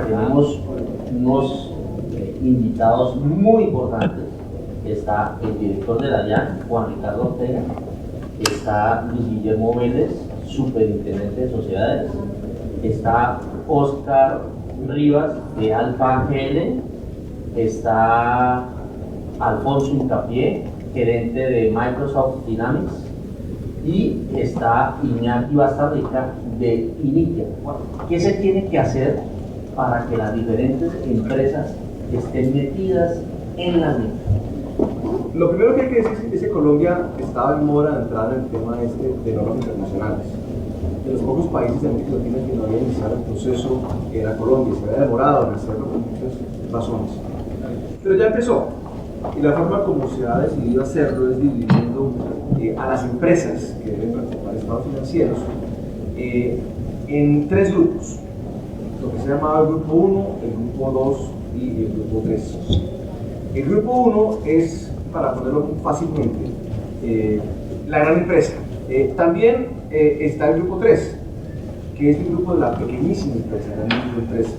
Tenemos unos invitados muy importantes. Está el director de la DIAN, Juan Ricardo Ortega, está Luis Guillermo Vélez, superintendente de sociedades, está Oscar Rivas de Alfa GL, está Alfonso Incapié, gerente de Microsoft Dynamics, y está Iñaki Bastarrica de Initia. ¿Qué se tiene que hacer para que las diferentes empresas estén metidas en la misma? Lo primero que hay que decir es que Colombia estaba en mora de entrar en el tema de normas internacionales. De los pocos países de América Latina que no había iniciado el proceso era Colombia, se había demorado en hacerlo por muchas razones. Pero ya empezó, y la forma como se ha decidido hacerlo es dividiendo a las empresas que deben participar en estados financieros en tres grupos. Lo que se llamaba el grupo 1, el grupo 2 y el grupo 3. El grupo 1 es, para ponerlo fácilmente, la gran empresa. También está el grupo 3, que es el grupo de la pequeñísima empresa, la microempresa.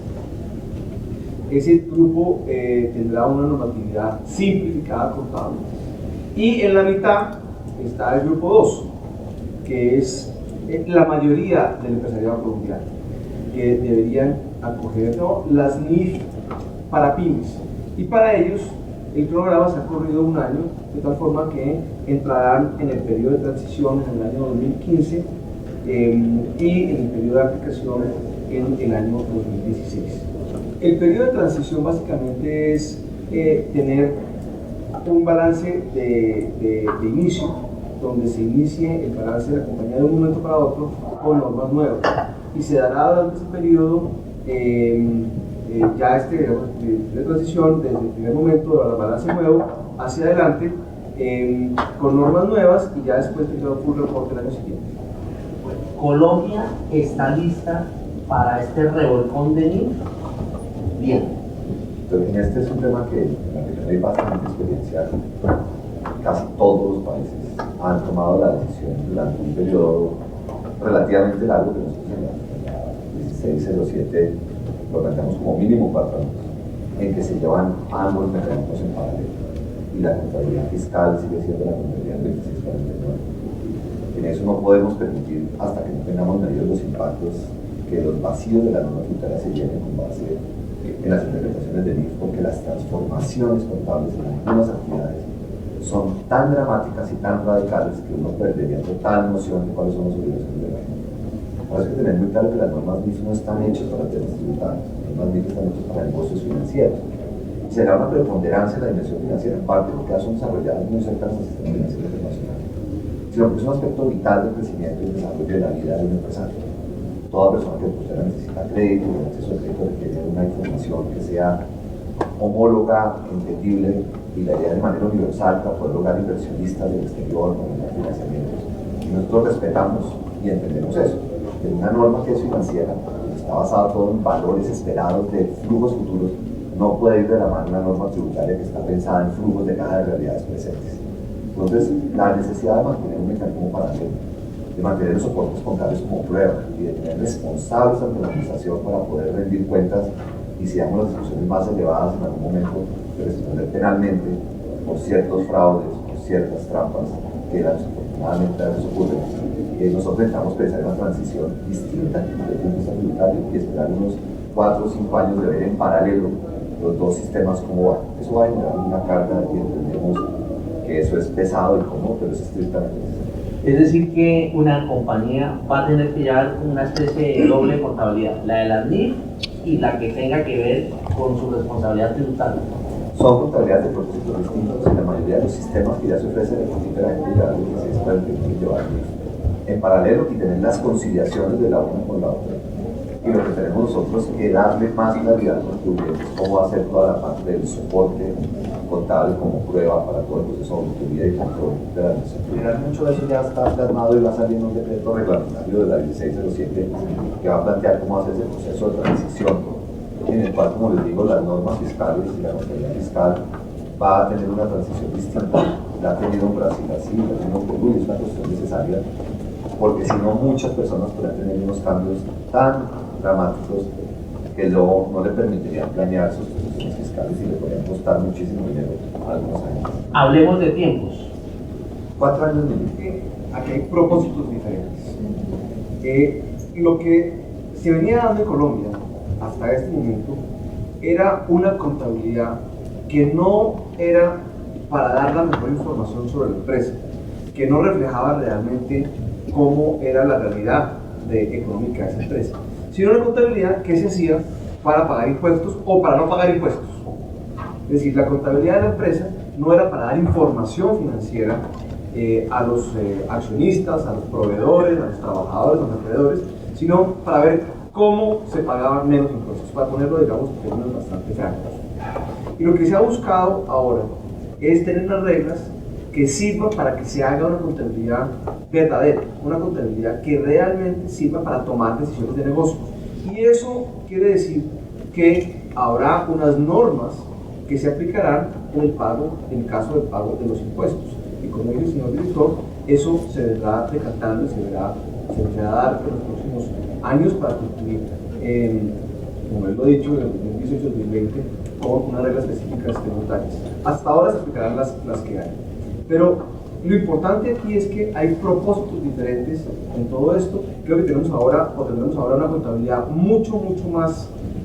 Ese grupo tendrá una normatividad simplificada contable. Y en la mitad está el grupo 2, que es la mayoría del empresariado colombiano, que deberían acoger las NIF para pymes. Y para ellos el programa se ha corrido un año, de tal forma que entrarán en el periodo de transición en el año 2015 y en el periodo de aplicación en el año 2016. El periodo de transición básicamente es tener un balance de inicio, donde se inicie el balance de la compañía de un momento para otro con normas nuevas. Y se dará durante ese periodo ya de transición desde el primer momento del balance nuevo hacia adelante con normas nuevas y ya después tendrá un full report el año siguiente. ¿Colombia está lista para este revolcón de NIF? Bien. Entonces, este es un tema que en la región hay bastante experiencia. Casi todos los países han tomado la decisión durante un periodo relativamente largo, que nosotros en la 1607 lo planteamos como mínimo 4 años, en que se llevan ambos mecanismos en paralelo. Y la contabilidad fiscal sigue siendo la contabilidad 2649. En eso no podemos permitir, hasta que no tengamos medidos los impactos, que los vacíos de la norma tributaria se llenen con base en las interpretaciones de NIF, porque las transformaciones contables en algunas actividades son tan dramáticas y tan radicales que uno perdería total noción de cuáles son las obligaciones de la gente. Por eso hay que tener muy claro que las normas NIF no están hechas para temas tributarios, las normas NIF están hechas para negocios financieros. Será una preponderancia en la dimensión financiera, en parte porque ya son desarrolladas muy cercanas al sistema financiero internacional, sino porque es un aspecto vital del crecimiento y desarrollo de la vida de un empresario. Toda persona que postea necesita crédito, y el acceso al crédito requiere una información que sea homóloga, entendible, y la idea de manera universal para poder lograr inversionistas del exterior con los financiamientos. Y nosotros respetamos y entendemos eso. En una norma que es financiera, que está basada todo en valores esperados de flujos futuros, no puede ir de la mano una norma tributaria que está pensada en flujos de caja de realidades presentes. Entonces, la necesidad de mantener un mecanismo paralelo, de mantener los soportes contables como prueba y de tener responsables ante la administración para poder rendir cuentas y si damos las discusiones más elevadas en algún momento de responder penalmente por ciertos fraudes, por ciertas trampas que desafortunadamente a veces ocurren. nosotros necesitamos pensar en una transición distinta desde el punto de vista tributario y esperar unos 4 o 5 años de ver en paralelo los dos sistemas cómo van. Eso va a generar una carga y entendemos que eso es pesado y cómodo, pero es estrictamente necesario. Es decir, que una compañía va a tener que llevar una especie de doble contabilidad, la de las NIF y la que tenga que ver con su responsabilidad tributaria. Son contabilidades de propósitos distintos en la mayoría de los sistemas que ya se ofrecen en el la gente ya lo que se espera que llevar en paralelo y tener las conciliaciones de la una con la otra. Y lo que tenemos nosotros es que darle más claridad a los clientes, cómo hacer toda la parte del soporte contable como prueba para todo el proceso de auditoría y control de la administración. Mucho de eso ya está plasmado y va a salir en un decreto reglamentario de la 1607 que va a plantear cómo hacer ese proceso de transición, en el cual, como les digo, las normas fiscales y la contabilidad fiscal va a tener una transición distinta. La ha tenido en Brasil así, la ha tenido en Perú y es una cuestión necesaria, porque si no muchas personas podrían tener unos cambios tan dramáticos que no le permitirían planear sus posiciones fiscales y le podrían costar muchísimo dinero a algunos años. Hablemos de tiempos. 4 años mínimo. Aquí hay propósitos diferentes. Lo que se venía dando en Colombia hasta este momento era una contabilidad que no era para dar la mejor información sobre la empresa, que no reflejaba realmente cómo era la realidad económica de esa empresa, sino una contabilidad que se hacía para pagar impuestos o para no pagar impuestos. Es decir, la contabilidad de la empresa no era para dar información financiera a los accionistas, a los proveedores, a los trabajadores, a los emprendedores, sino para ver cómo se pagaban menos impuestos, para ponerlo, digamos, en términos bastante francos. Y lo que se ha buscado ahora es tener unas reglas que sirvan para que se haga una contabilidad verdadera, una contabilidad que realmente sirva para tomar decisiones de negocios. Y eso quiere decir que habrá unas normas que se aplicarán en el pago, en el caso del pago de los impuestos. Y como dice el señor director, eso se vendrá decantando y se vendrá a dar en los próximos años para concluir, como él lo ha dicho, en el 2018-2020, con unas reglas específicas tributarias. Hasta ahora se aplicarán las que hay. Pero lo importante aquí es que hay propósitos diferentes en todo esto. Creo que tendremos ahora una contabilidad mucho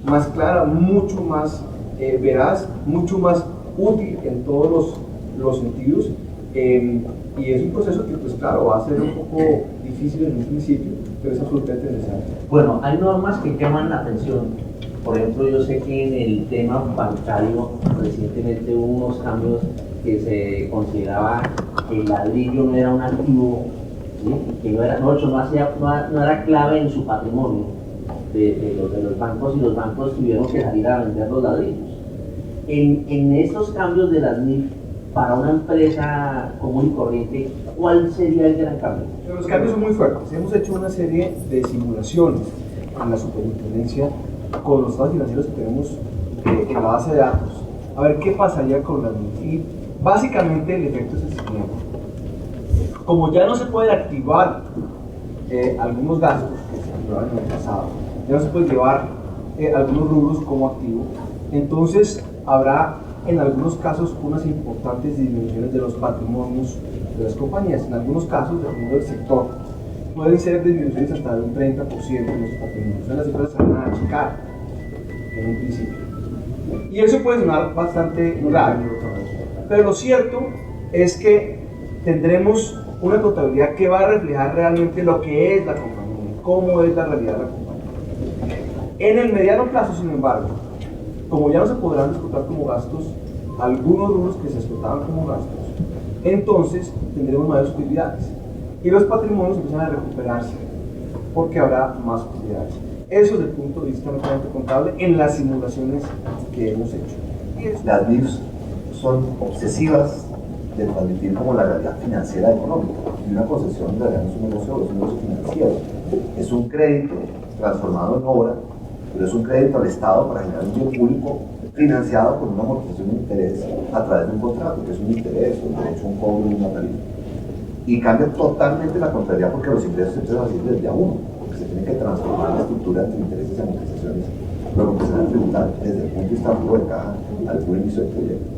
más clara, mucho más veraz, mucho más útil en todos los sentidos. Y es un proceso que, pues claro, va a ser un poco difícil en un principio, pero es absolutamente necesario. Bueno, hay normas que llaman la atención. Por ejemplo, yo sé que en el tema bancario recientemente hubo unos cambios que se consideraba que el ladrillo no era un activo, ¿sí? Que no era clave en su patrimonio de los bancos, y los bancos tuvieron que salir a vender los ladrillos. En estos cambios de las NIF, para una empresa común y corriente, ¿cuál sería el gran cambio? Los cambios son muy fuertes. Hemos hecho una serie de simulaciones en la superintendencia con los estados financieros que tenemos en la base de datos, a ver qué pasaría con las NIF. Y básicamente el efecto es el siguiente: como ya no se puede activar algunos gastos que se activaban en el pasado, ya no se puede llevar algunos rubros como activo, entonces habrá en algunos casos unas importantes disminuciones de los patrimonios de las compañías. En algunos casos, dependiendo del sector, pueden ser disminuciones hasta de un 30% en los patrimonios. Las cifras se van a achicar en un principio. Y eso puede sonar bastante raro, pero lo cierto es que tendremos una contabilidad que va a reflejar realmente lo que es la compañía, cómo es la realidad de la compañía. En el mediano plazo, sin embargo, como ya no se podrán explotar como gastos algunos rubros que se explotaban como gastos, entonces tendremos mayores utilidades y los patrimonios empiezan a recuperarse porque habrá más utilidades. Eso desde el punto de vista meramente contable en las simulaciones que hemos hecho. Las NIFs son obsesivas de transmitir como la realidad financiera económica, y una concesión en realidad no es un negocio financiero, es un crédito transformado en obra, pero es un crédito al Estado para generar un bien público financiado con una amortización de interés a través de un contrato, que es un interés, un derecho a un cobro de una tarifa. Y cambia totalmente la contabilidad porque los ingresos se empiezan a hacer desde día uno, porque se tiene que transformar la estructura entre intereses y amortizaciones, luego empezar a tributar desde el punto de vista flujo de caja al puro inicio del proyecto.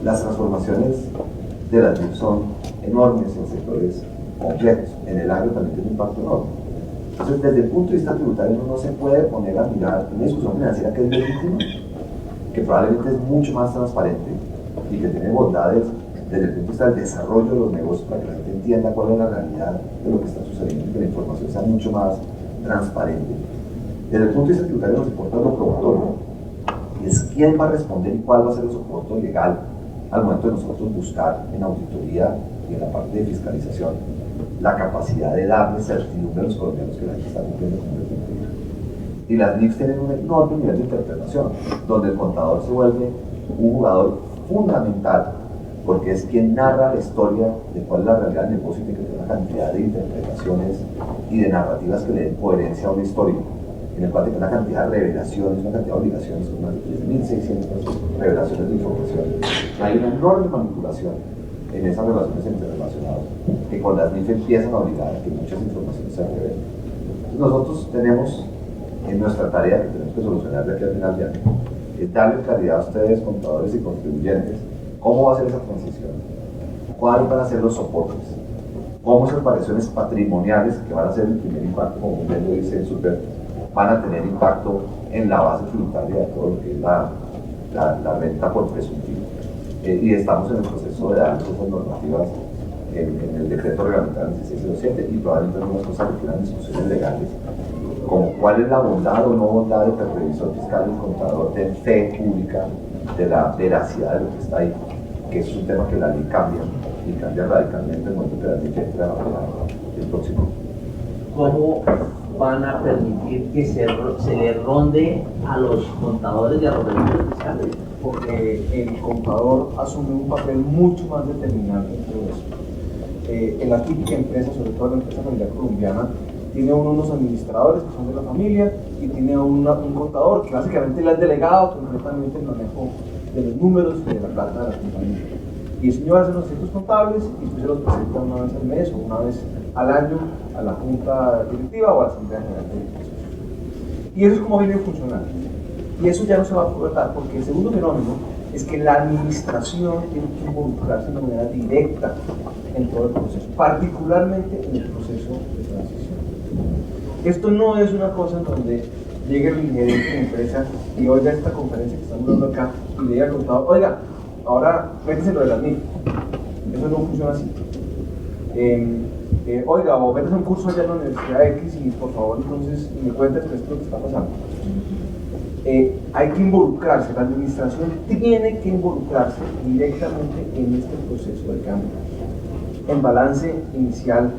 Las transformaciones de las NIF son enormes en sectores completos. En el agro también tiene un impacto enorme. Entonces, desde el punto de vista tributario, uno no se puede poner a mirar una discusión financiera que es legítima, que probablemente es mucho más transparente y que tiene bondades desde el punto de vista del desarrollo de los negocios para que la gente entienda cuál es la realidad de lo que está sucediendo y que la información sea mucho más transparente. Desde el punto de vista tributario nos importa lo productor, y es quién va a responder y cuál va a ser el soporte legal al momento de nosotros buscar en auditoría y en la parte de fiscalización la capacidad de darle certidumbre a los colombianos que la gente está cumpliendo con el cumplimiento. Y las NIFs tienen un enorme nivel de interpretación, donde el contador se vuelve un jugador fundamental, porque es quien narra la historia de cuál es la realidad del negocio y tiene que tener una cantidad de interpretaciones y de narrativas que le den coherencia a una historia, en el cual tiene una cantidad de revelaciones, una cantidad de obligaciones, con más de 3.600 revelaciones de información. Hay una enorme manipulación en esas relaciones interrelacionadas que con las NIF empiezan a obligar a que muchas informaciones se revelen. Entonces nosotros tenemos en nuestra tarea que tenemos que solucionar de aquí al final de año es darle claridad a ustedes, contadores y contribuyentes, cómo va a ser esa transición, cuáles van a ser los soportes, cómo esas variaciones patrimoniales que van a ser el primer impacto, como bien lo dice Super, van a tener impacto en la base tributaria de todo lo que es la renta por presuntivo. Y estamos en el proceso de dar esas normativas en el decreto reglamentario 1607 y probablemente algunas cosas que quieran discusiones legales, como cuál es la bondad o no bondad de que el revisor fiscal y el contador den fe pública de la veracidad de lo que está ahí, que es un tema que la ley cambia y cambia radicalmente en el momento que la ley entra a operar el próximo. ¿Cómo van a permitir que se le ronde a los contadores y a los revisores fiscales? Porque el contador asume un papel mucho más determinante en todo eso. En la típica empresa, sobre todo la empresa familiar colombiana, tiene unos administradores que son de la familia y tiene un contador que básicamente le ha delegado completamente el manejo de los números y de la plata de la compañía. Y el señor hace los ciertos contables y después se los presenta una vez al mes o una vez al año a la junta directiva o a la asamblea general de directores. Y eso es como viene funcionando. Y eso ya no se va a poder dar porque el segundo fenómeno es que la administración tiene que involucrarse de manera directa en todo el proceso, particularmente en el proceso de transición. Esto no es una cosa en donde llegue el gerente de empresa y oiga esta conferencia que estamos dando acá y le diga al contador, oiga, ahora métese lo de las NIF. Eso no funciona así. Oiga, o métese un curso allá en la Universidad X y por favor entonces me cuentes qué es lo que está pasando. Hay que involucrarse, la administración tiene que involucrarse directamente en este proceso de cambio. El balance inicial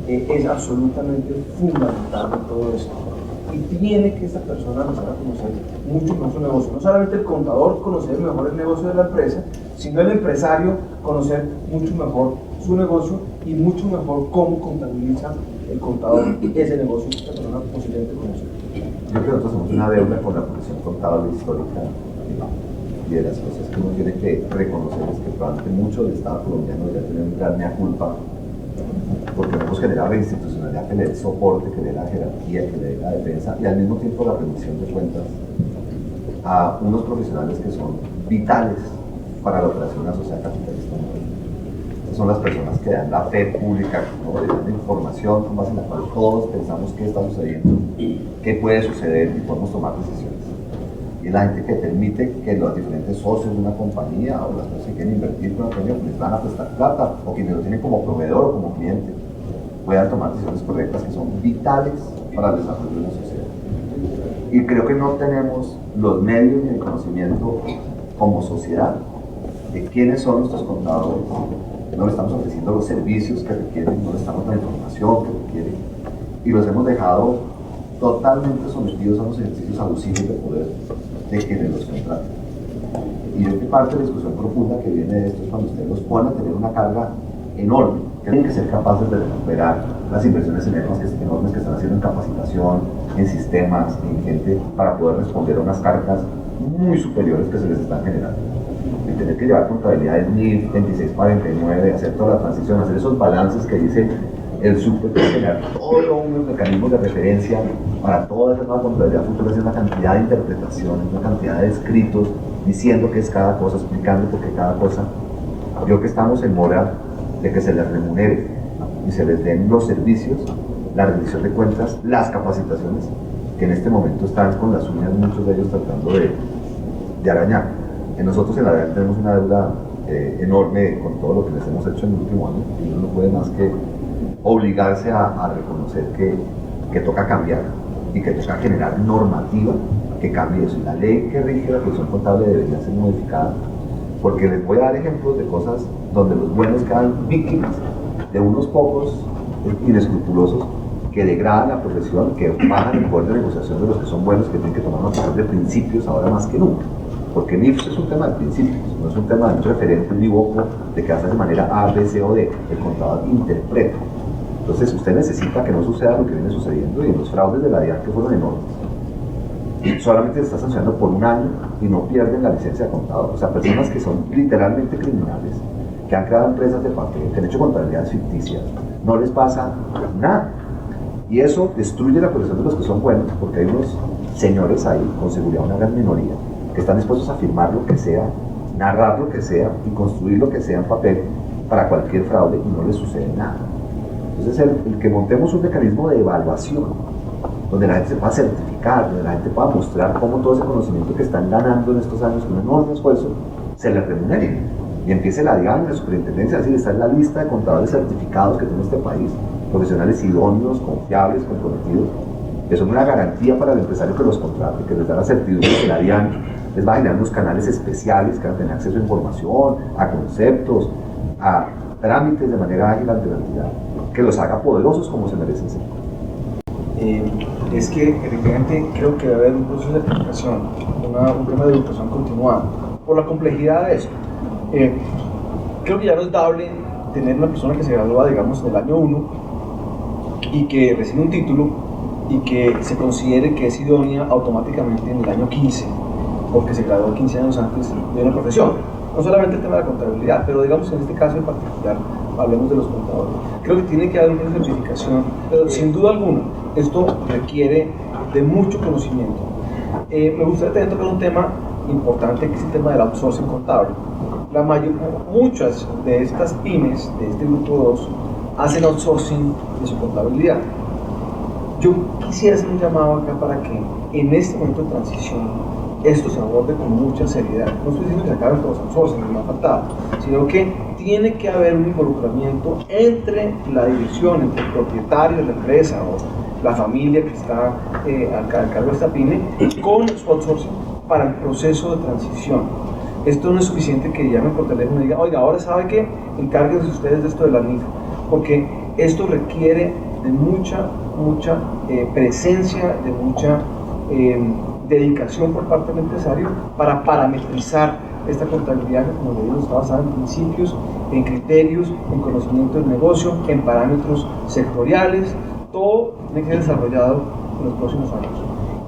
es absolutamente fundamental en todo esto. Y tiene que esta persona empezar a conocer mucho mejor su negocio. No solamente el contador conocer mejor el negocio de la empresa, sino el empresario conocer mucho mejor su negocio y mucho mejor cómo contabiliza el contador ese negocio que esta persona posiblemente conoce. Yo creo que nosotros tenemos una deuda con la profesión contable histórica y de las cosas que uno tiene que reconocer es que probablemente mucho del Estado colombiano ya tiene un gran mea culpa porque no hemos generado la institucionalidad que le dé soporte, que le dé la jerarquía, que le dé la defensa y al mismo tiempo la rendición de cuentas a unos profesionales que son vitales para la operación de la sociedad capitalista. Estas son las personas que dan la fe pública, ¿no? Le dan información con base en la cual todos pensamos qué está sucediendo, qué puede suceder y podemos tomar decisiones. Y la gente que permite que los diferentes socios de una compañía o las personas que quieren invertir con la compañía les van a prestar plata o quienes lo tienen como proveedor o como cliente puedan tomar decisiones correctas que son vitales para el desarrollo de la sociedad. Y creo que no tenemos los medios ni el conocimiento como sociedad de quiénes son nuestros contadores, no le estamos ofreciendo los servicios que requieren, no le estamos dando la información que requieren y los hemos dejado totalmente sometidos a los ejercicios abusivos de poder de quienes los contratan. Y yo creo que parte de la discusión profunda que viene de esto es cuando usted los pone a tener una carga enorme, que tienen que ser capaces de recuperar las inversiones enormes que están haciendo en capacitación, en sistemas, en gente, para poder responder a unas cargas muy superiores que se les están generando. Y tener que llevar contabilidades 102649, hacer toda la transición, hacer esos balances que dice el super, generar todos los mecanismos de referencia para toda esa nueva contabilidad futura, es una cantidad de interpretaciones, una cantidad de escritos diciendo qué es cada cosa, explicando por qué cada cosa. Yo creo que estamos en mora de que se les remunere y se les den los servicios, la rendición de cuentas, las capacitaciones, que en este momento están con las uñas muchos de ellos tratando de arañar. Nosotros en la DIAN tenemos una deuda enorme con todo lo que les hemos hecho en el último año, y uno no puede más que obligarse a reconocer que toca cambiar y que toca generar normativa que cambie eso. Y la ley que rige la producción contable debería ser modificada, porque les voy a dar ejemplos de cosas donde los buenos quedan víctimas de unos pocos inescrupulosos que degradan la profesión, que bajan el poder de negociación de los que son buenos, que tienen que tomar una de principios ahora más que nunca. Porque el IFS es un tema de principios, no es un tema de un referente unívoco de que hace de manera A, B, C o D. El contador interpreta. Entonces usted necesita que no suceda lo que viene sucediendo, y los fraudes de la DIAN que fueron enormes, solamente se está sancionando por un año y no pierden la licencia de contador. O sea, personas que son literalmente criminales, que han creado empresas de papel, que han hecho contabilidades ficticias, no les pasa nada. Y eso destruye la profesión de los que son buenos, porque hay unos señores ahí, con seguridad una gran minoría, que están dispuestos a firmar lo que sea, narrar lo que sea y construir lo que sea en papel para cualquier fraude, y no les sucede nada. Entonces el que montemos un mecanismo de evaluación donde la gente se pueda certificar, donde la gente pueda mostrar cómo todo ese conocimiento que están ganando en estos años con un enorme esfuerzo se les remunere, y empiece la DIAN, la superintendencia, así está en la lista de contadores certificados que tiene este país, profesionales idóneos, confiables, comprometidos, que son una garantía para el empresario que los contrate, que les da la certidumbre que la DIAN les va a generar unos canales especiales que van a tener acceso a información, a conceptos, a trámites de manera ágil ante la entidad, que los haga poderosos como se merecen ser. Es que efectivamente creo que debe haber un proceso de certificación, un tema de educación continuada, por la complejidad de esto. Creo que ya no es dable tener una persona que se gradúa, digamos, en el año 1 y que recibe un título y que se considere que es idónea automáticamente en el año 15, porque se graduó 15 años antes de una profesión. No solamente el tema de la contabilidad, pero digamos en este caso en particular, hablemos de los contadores. Creo que tiene que haber una certificación, pero sin duda alguna, esto requiere de mucho conocimiento. Me gustaría también tocar un tema importante, que es el tema del outsourcing contable. Muchas de estas pymes, de este grupo 2, hacen outsourcing de su contabilidad. Yo quisiera hacer un llamado acá para que en este momento de transición esto se aborde con mucha seriedad. No estoy diciendo que se acaben todos los outsourcing, no me ha faltado, sino que tiene que haber un involucramiento entre la dirección, entre el propietario de la empresa o la familia que está al cargo de esta pyme, con su outsourcing para el proceso de transición. Esto no es suficiente que llamen por teléfono y digan, oiga, ahora sabe que encárguense ustedes de esto de la NIF, porque esto requiere de mucha presencia, de mucha dedicación por parte del empresario para parametrizar esta contabilidad que, como le digo, está basada en principios, en criterios, en conocimiento del negocio, en parámetros sectoriales. Todo tiene que ser desarrollado en los próximos años.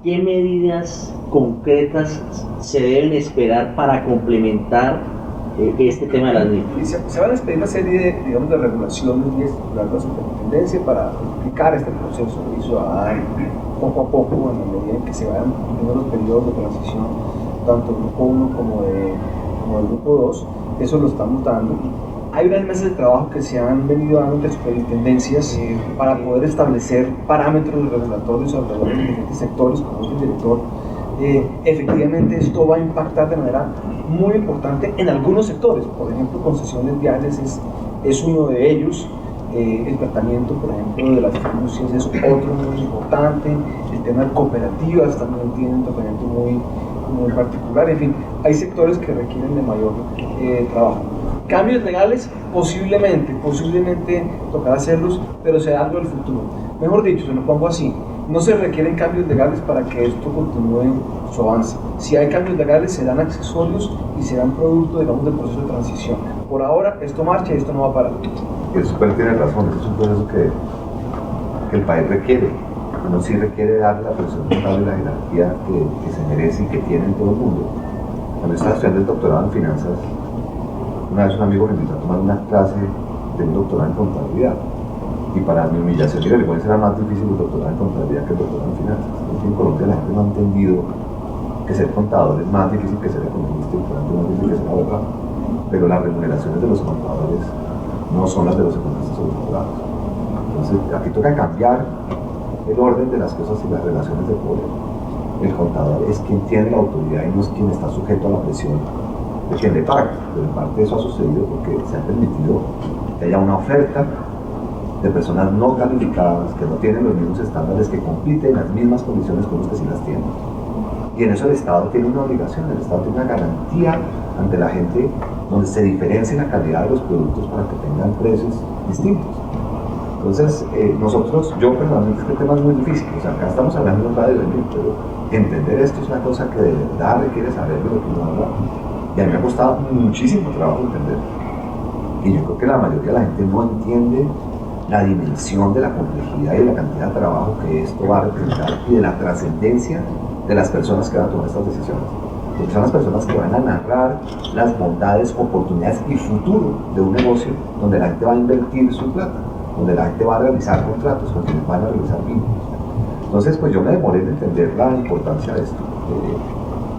¿Qué medidas concretas se deben esperar para complementar este tema de las NIF? Se van a expedir una serie de regulaciones y estructurar la superintendencia para aplicar este proceso ciudadano poco a poco, en la medida en que se vayan cumpliendo los periodos de transición, tanto del grupo 1 como del grupo 2. Eso lo estamos dando. Hay unas mesas de trabajo que se han venido dando entre superintendencias para poder establecer parámetros regulatorios alrededor de diferentes sectores, como dice el director. Efectivamente esto va a impactar de manera muy importante en algunos sectores. Por ejemplo, concesiones viales es uno de ellos. El tratamiento, por ejemplo, de las fiducias es otro muy importante. El tema de cooperativas también tiene un tratamiento muy particular. En fin, hay sectores que requieren de mayor trabajo. Cambios legales, posiblemente tocará hacerlos, pero será algo del futuro. Mejor dicho, se lo pongo así, no se requieren cambios legales para que esto continúe su avance. Si hay cambios legales, serán accesorios y serán producto, digamos, del proceso de transición. Por ahora, esto marcha y esto no va a parar. El super tiene razón, es un proceso que el país requiere. Uno sí requiere darle la presión contable y la jerarquía que se merece y que tiene en todo el mundo. Cuando estaba estudiando el doctorado en finanzas, una vez un amigo me invitó a tomar una clase de un doctorado en contabilidad. Y para mi humillación y vergüenza era más difícil el doctorado en contabilidad que el doctorado en finanzas. En Colombia la gente no ha entendido que ser contador es más difícil que ser economista y por tanto más difícil que ser abogado. Pero las remuneraciones de los contadores no son las de los economistas o los abogados. Entonces, aquí toca cambiar el orden de las cosas y las relaciones de poder. El contador es quien tiene la autoridad y no es quien está sujeto a la presión de quien le paga. Pero en parte eso ha sucedido porque se ha permitido que haya una oferta de personas no calificadas, que no tienen los mismos estándares, que compiten en las mismas condiciones con los que sí las tienen. Y en eso el Estado tiene una obligación, el Estado tiene una garantía ante la gente donde se diferencie la calidad de los productos para que tengan precios distintos. Entonces, yo personalmente, este tema es muy difícil, o sea, acá estamos hablando de un radio de mí, pero entender esto es una cosa que de verdad requiere saber de lo que uno habla, y a mí me ha costado muchísimo trabajo entender. Y yo creo que la mayoría de la gente no entiende la dimensión de la complejidad y de la cantidad de trabajo que esto va a representar y de la trascendencia de las personas que van a tomar estas decisiones. Porque son las personas que van a narrar las bondades, oportunidades y futuro de un negocio donde la gente va a invertir su plata, donde la gente va a realizar contratos, con quienes van a realizar vínculos. Entonces, pues yo me demoré en entender la importancia de esto.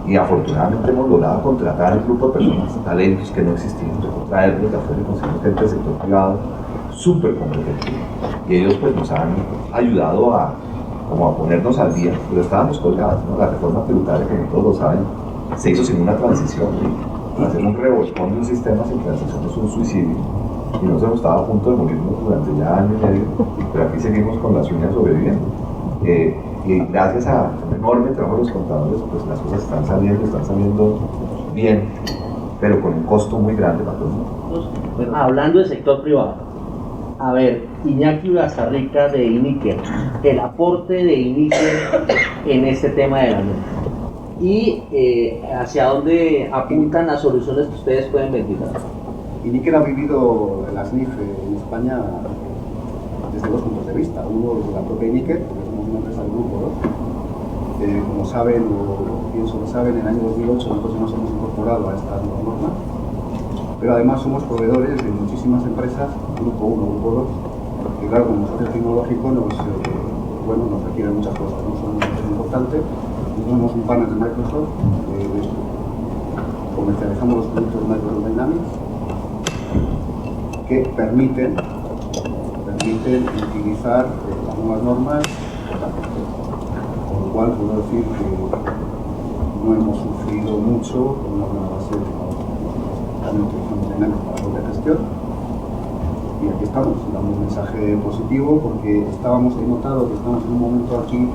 Y afortunadamente hemos logrado contratar un grupo de personas, talentos que no existían, traerlos de afuera y conseguir gente del sector privado súper competente. Y ellos pues nos han ayudado a ponernos al día, pero estábamos colgados, ¿no? La reforma tributaria, que todos lo saben, se hizo sin una transición. Y hacer un revolcón de un sistema sin transición es un suicidio. Y nosotros hemos estado a punto de morirnos durante ya año y medio, pero aquí seguimos con las uñas sobreviviendo. Y gracias a un enorme trabajo de los contadores, pues las cosas están saliendo bien, pero con un costo muy grande para todos nosotros. Bueno, hablando del sector privado, a ver, Iñaki Bazarrica de INIQUE, el aporte de INIQUE en este tema de la NIF y hacia dónde apuntan las soluciones que ustedes pueden ventilar. INIQUE ha vivido las NIF en España desde dos puntos de vista. Uno, desde la propia INIQUE, porque somos una empresa del grupo, ¿no? Como saben, o pienso que saben, en el año 2008 nosotros nos hemos incorporado a estas nuevas normas, pero además somos proveedores de muchísimas empresas, grupo 1, grupo 2, que claro, como socio tecnológico nos requieren muchas cosas, ¿no? Son una empresa importante, somos un partner de Microsoft, comercializamos los productos de Microsoft Dynamics que permiten utilizar las nuevas normas, con lo cual puedo decir que no hemos sufrido mucho con una buena base de tecnología. También utilizamos Dynamics para la propia gestión y aquí estamos, dando un mensaje positivo porque he notado que estamos en un momento aquí,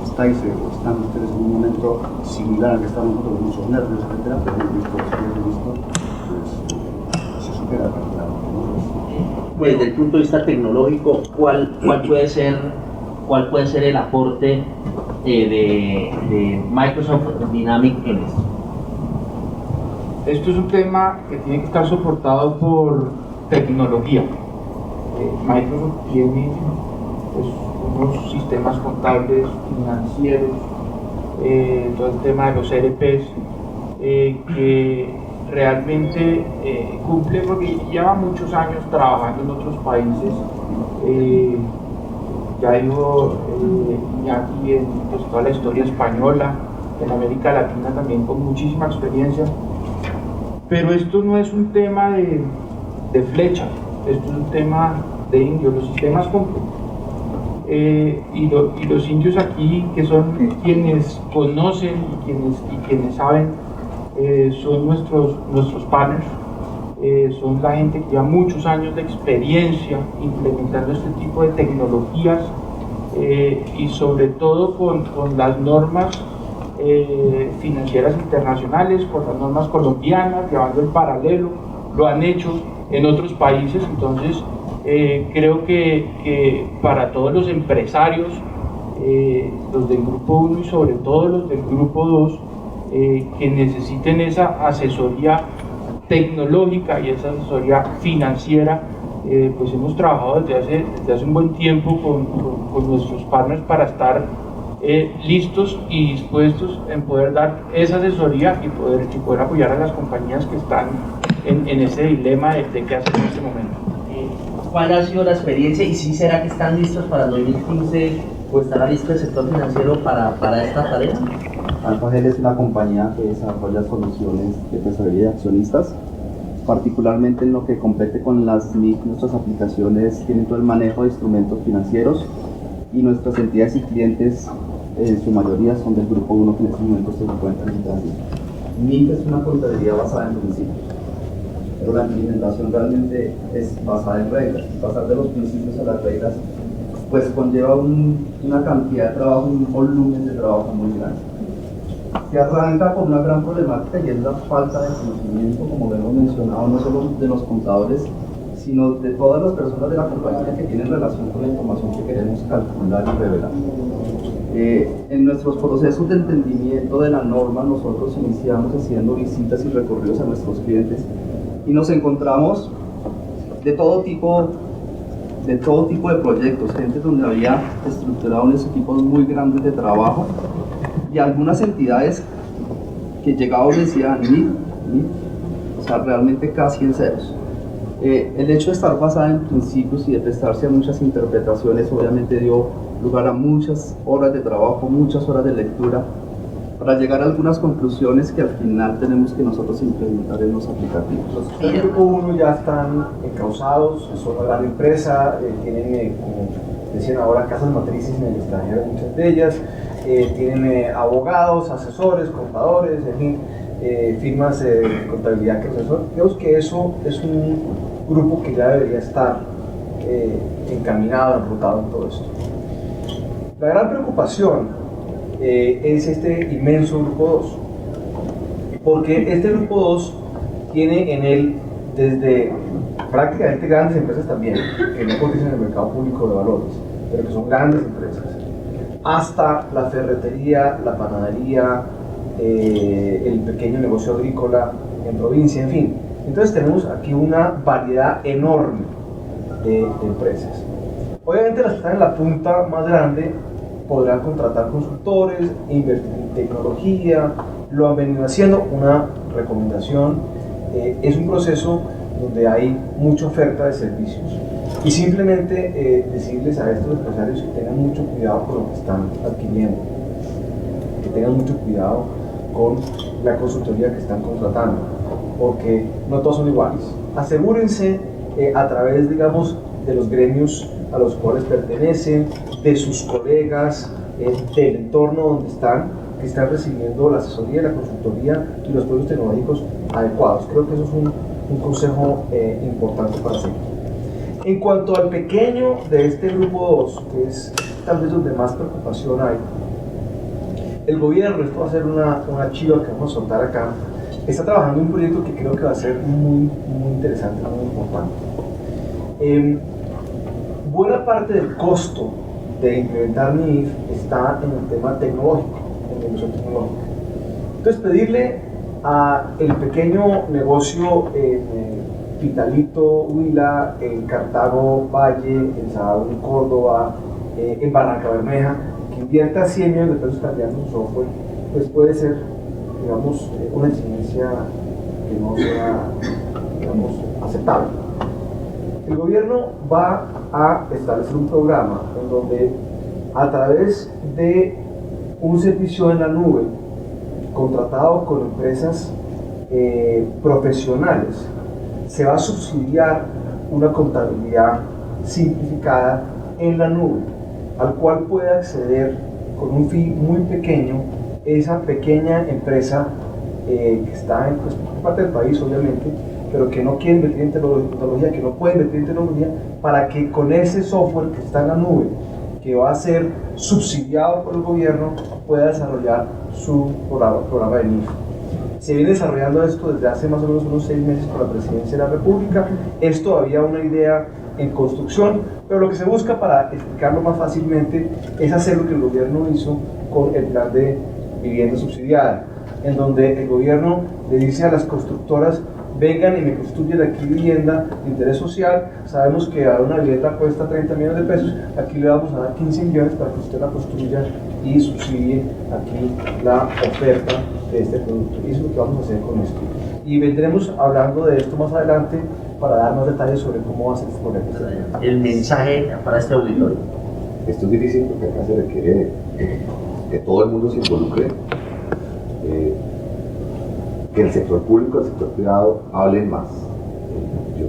están ustedes en un momento similar al que estamos nosotros, con muchos nervios, etcétera, pero hemos visto, pues se supera tranquilamente, ¿no? Desde el punto de vista tecnológico, ¿cuál puede ser el aporte de Microsoft Dynamics en esto? Esto es un tema que tiene que estar soportado por tecnología. Microsoft tiene pues, unos sistemas contables, financieros, todo el tema de los ERPs, que realmente cumple porque lleva muchos años trabajando en otros países. Ya digo, Iñaki en pues, toda la historia española, en América Latina también con muchísima experiencia. Pero esto no es un tema de flecha, esto es un tema de indios, los sistemas cumplen. Y los indios aquí, que son quienes conocen y quienes saben, son nuestros partners, son la gente que lleva muchos años de experiencia implementando este tipo de tecnologías y sobre todo con las normas financieras internacionales, con las normas colombianas, llevando el paralelo, lo han hecho en otros países. Entonces creo que para todos los empresarios, los del grupo 1 y sobre todo los del grupo 2, que necesiten esa asesoría tecnológica y esa asesoría financiera, pues hemos trabajado desde hace un buen tiempo con nuestros partners para estar listos y dispuestos en poder dar esa asesoría y poder apoyar a las compañías que están en ese dilema de qué hacer en este momento. ¿Cuál ha sido la experiencia y si será que están listos para el 2015 o estará listo el sector financiero para esta tarea? Alfa Gel es una compañía que desarrolla soluciones de tesorería de accionistas. particularmente en lo que compete con las NIC. Nuestras aplicaciones tienen todo el manejo de instrumentos financieros y nuestras entidades y clientes en su mayoría son del grupo 1 que en estos momentos se encuentran en Brasil. NIC es una contabilidad basada en principios, pero la implementación realmente es basada en reglas. Pasar de los principios a las reglas pues conlleva una cantidad de trabajo, un volumen de trabajo muy grande. Se arranca con una gran problemática y es la falta de conocimiento, como lo hemos mencionado, no solo de los contadores, sino de todas las personas de la compañía que tienen relación con la información que queremos calcular y revelar. En nuestros procesos de entendimiento de la norma, nosotros iniciamos haciendo visitas y recorridos a nuestros clientes y nos encontramos de todo tipo de proyectos, gente donde había estructurado unos equipos muy grandes de trabajo y algunas entidades que llegaban y decían o sea, realmente casi en ceros. El hecho de estar basada en principios y de prestarse a muchas interpretaciones obviamente dio lugar a muchas horas de trabajo, muchas horas de lectura, para llegar a algunas conclusiones que al final tenemos que nosotros implementar en los aplicativos. Los del grupo 1 ya están encausados, son una gran empresa, tienen, como decían ahora, casas matrices en el extranjero, muchas de ellas, tienen abogados, asesores, contadores, en fin, firmas de contabilidad que asesoran. Creo que eso es un grupo que ya debería estar encaminado, enrutado en todo esto. La gran preocupación es este inmenso grupo 2, porque este grupo 2 tiene en él desde prácticamente grandes empresas también, que no cotizan en el mercado público de valores, pero que son grandes empresas, hasta la ferretería, la panadería, el pequeño negocio agrícola en provincia, en fin. Entonces tenemos aquí una variedad enorme de empresas. Obviamente las que están en la punta más grande podrán contratar consultores, invertir en tecnología, lo han venido haciendo. Una recomendación, es un proceso donde hay mucha oferta de servicios y simplemente decirles a estos empresarios que tengan mucho cuidado con lo que están adquiriendo, que tengan mucho cuidado con la consultoría que están contratando, porque no todos son iguales. Asegúrense a través, digamos, de los gremios a los cuales pertenecen, de sus colegas, del entorno donde están, que están recibiendo la asesoría, la consultoría y los productos tecnológicos adecuados. Creo que eso es un consejo importante para seguir. En cuanto al pequeño de este grupo 2, que es tal vez donde más preocupación hay, el gobierno, esto va a ser una chiva que vamos a soltar acá, está trabajando en un proyecto que creo que va a ser muy interesante, muy importante. Buena parte del costo de implementar NIF está en el tema tecnológico, en la inversión tecnológica. Entonces, pedirle al pequeño negocio en Pitalito, Huila, en Cartago, Valle, en Sahagún, Córdoba, en Barranca Bermeja, que invierta 100 millones de pesos cambiando su software, pues puede ser, digamos, una exigencia que no sea, digamos, aceptable. El gobierno va a establecer un programa en donde, a través de un servicio en la nube contratado con empresas profesionales, se va a subsidiar una contabilidad simplificada en la nube, al cual puede acceder con un fee muy pequeño esa pequeña empresa que está en parte del país, obviamente, pero que no quiere invertir en tecnología, que no puede invertir en tecnología, para que con ese software que está en la nube, que va a ser subsidiado por el gobierno, pueda desarrollar su programa de NIF. Se viene desarrollando esto desde hace más o menos unos 6 meses con la Presidencia de la República. Es todavía una idea en construcción, pero lo que se busca, para explicarlo más fácilmente, es hacer lo que el gobierno hizo con el plan de vivienda subsidiada, en donde el gobierno le dice a las constructoras: vengan y me construyen aquí vivienda de interés social. Sabemos que a una vivienda cuesta 30 millones de pesos, aquí le vamos a dar 15 millones para que usted la construya y subsidie aquí la oferta de este producto. Y eso es lo que vamos a hacer con esto. Y vendremos hablando de esto más adelante para dar más detalles sobre cómo va a ser este proyecto. El mensaje para este auditorio. Esto es difícil porque acá se requiere que todo el mundo se involucre, que el sector público y el sector privado hablen más.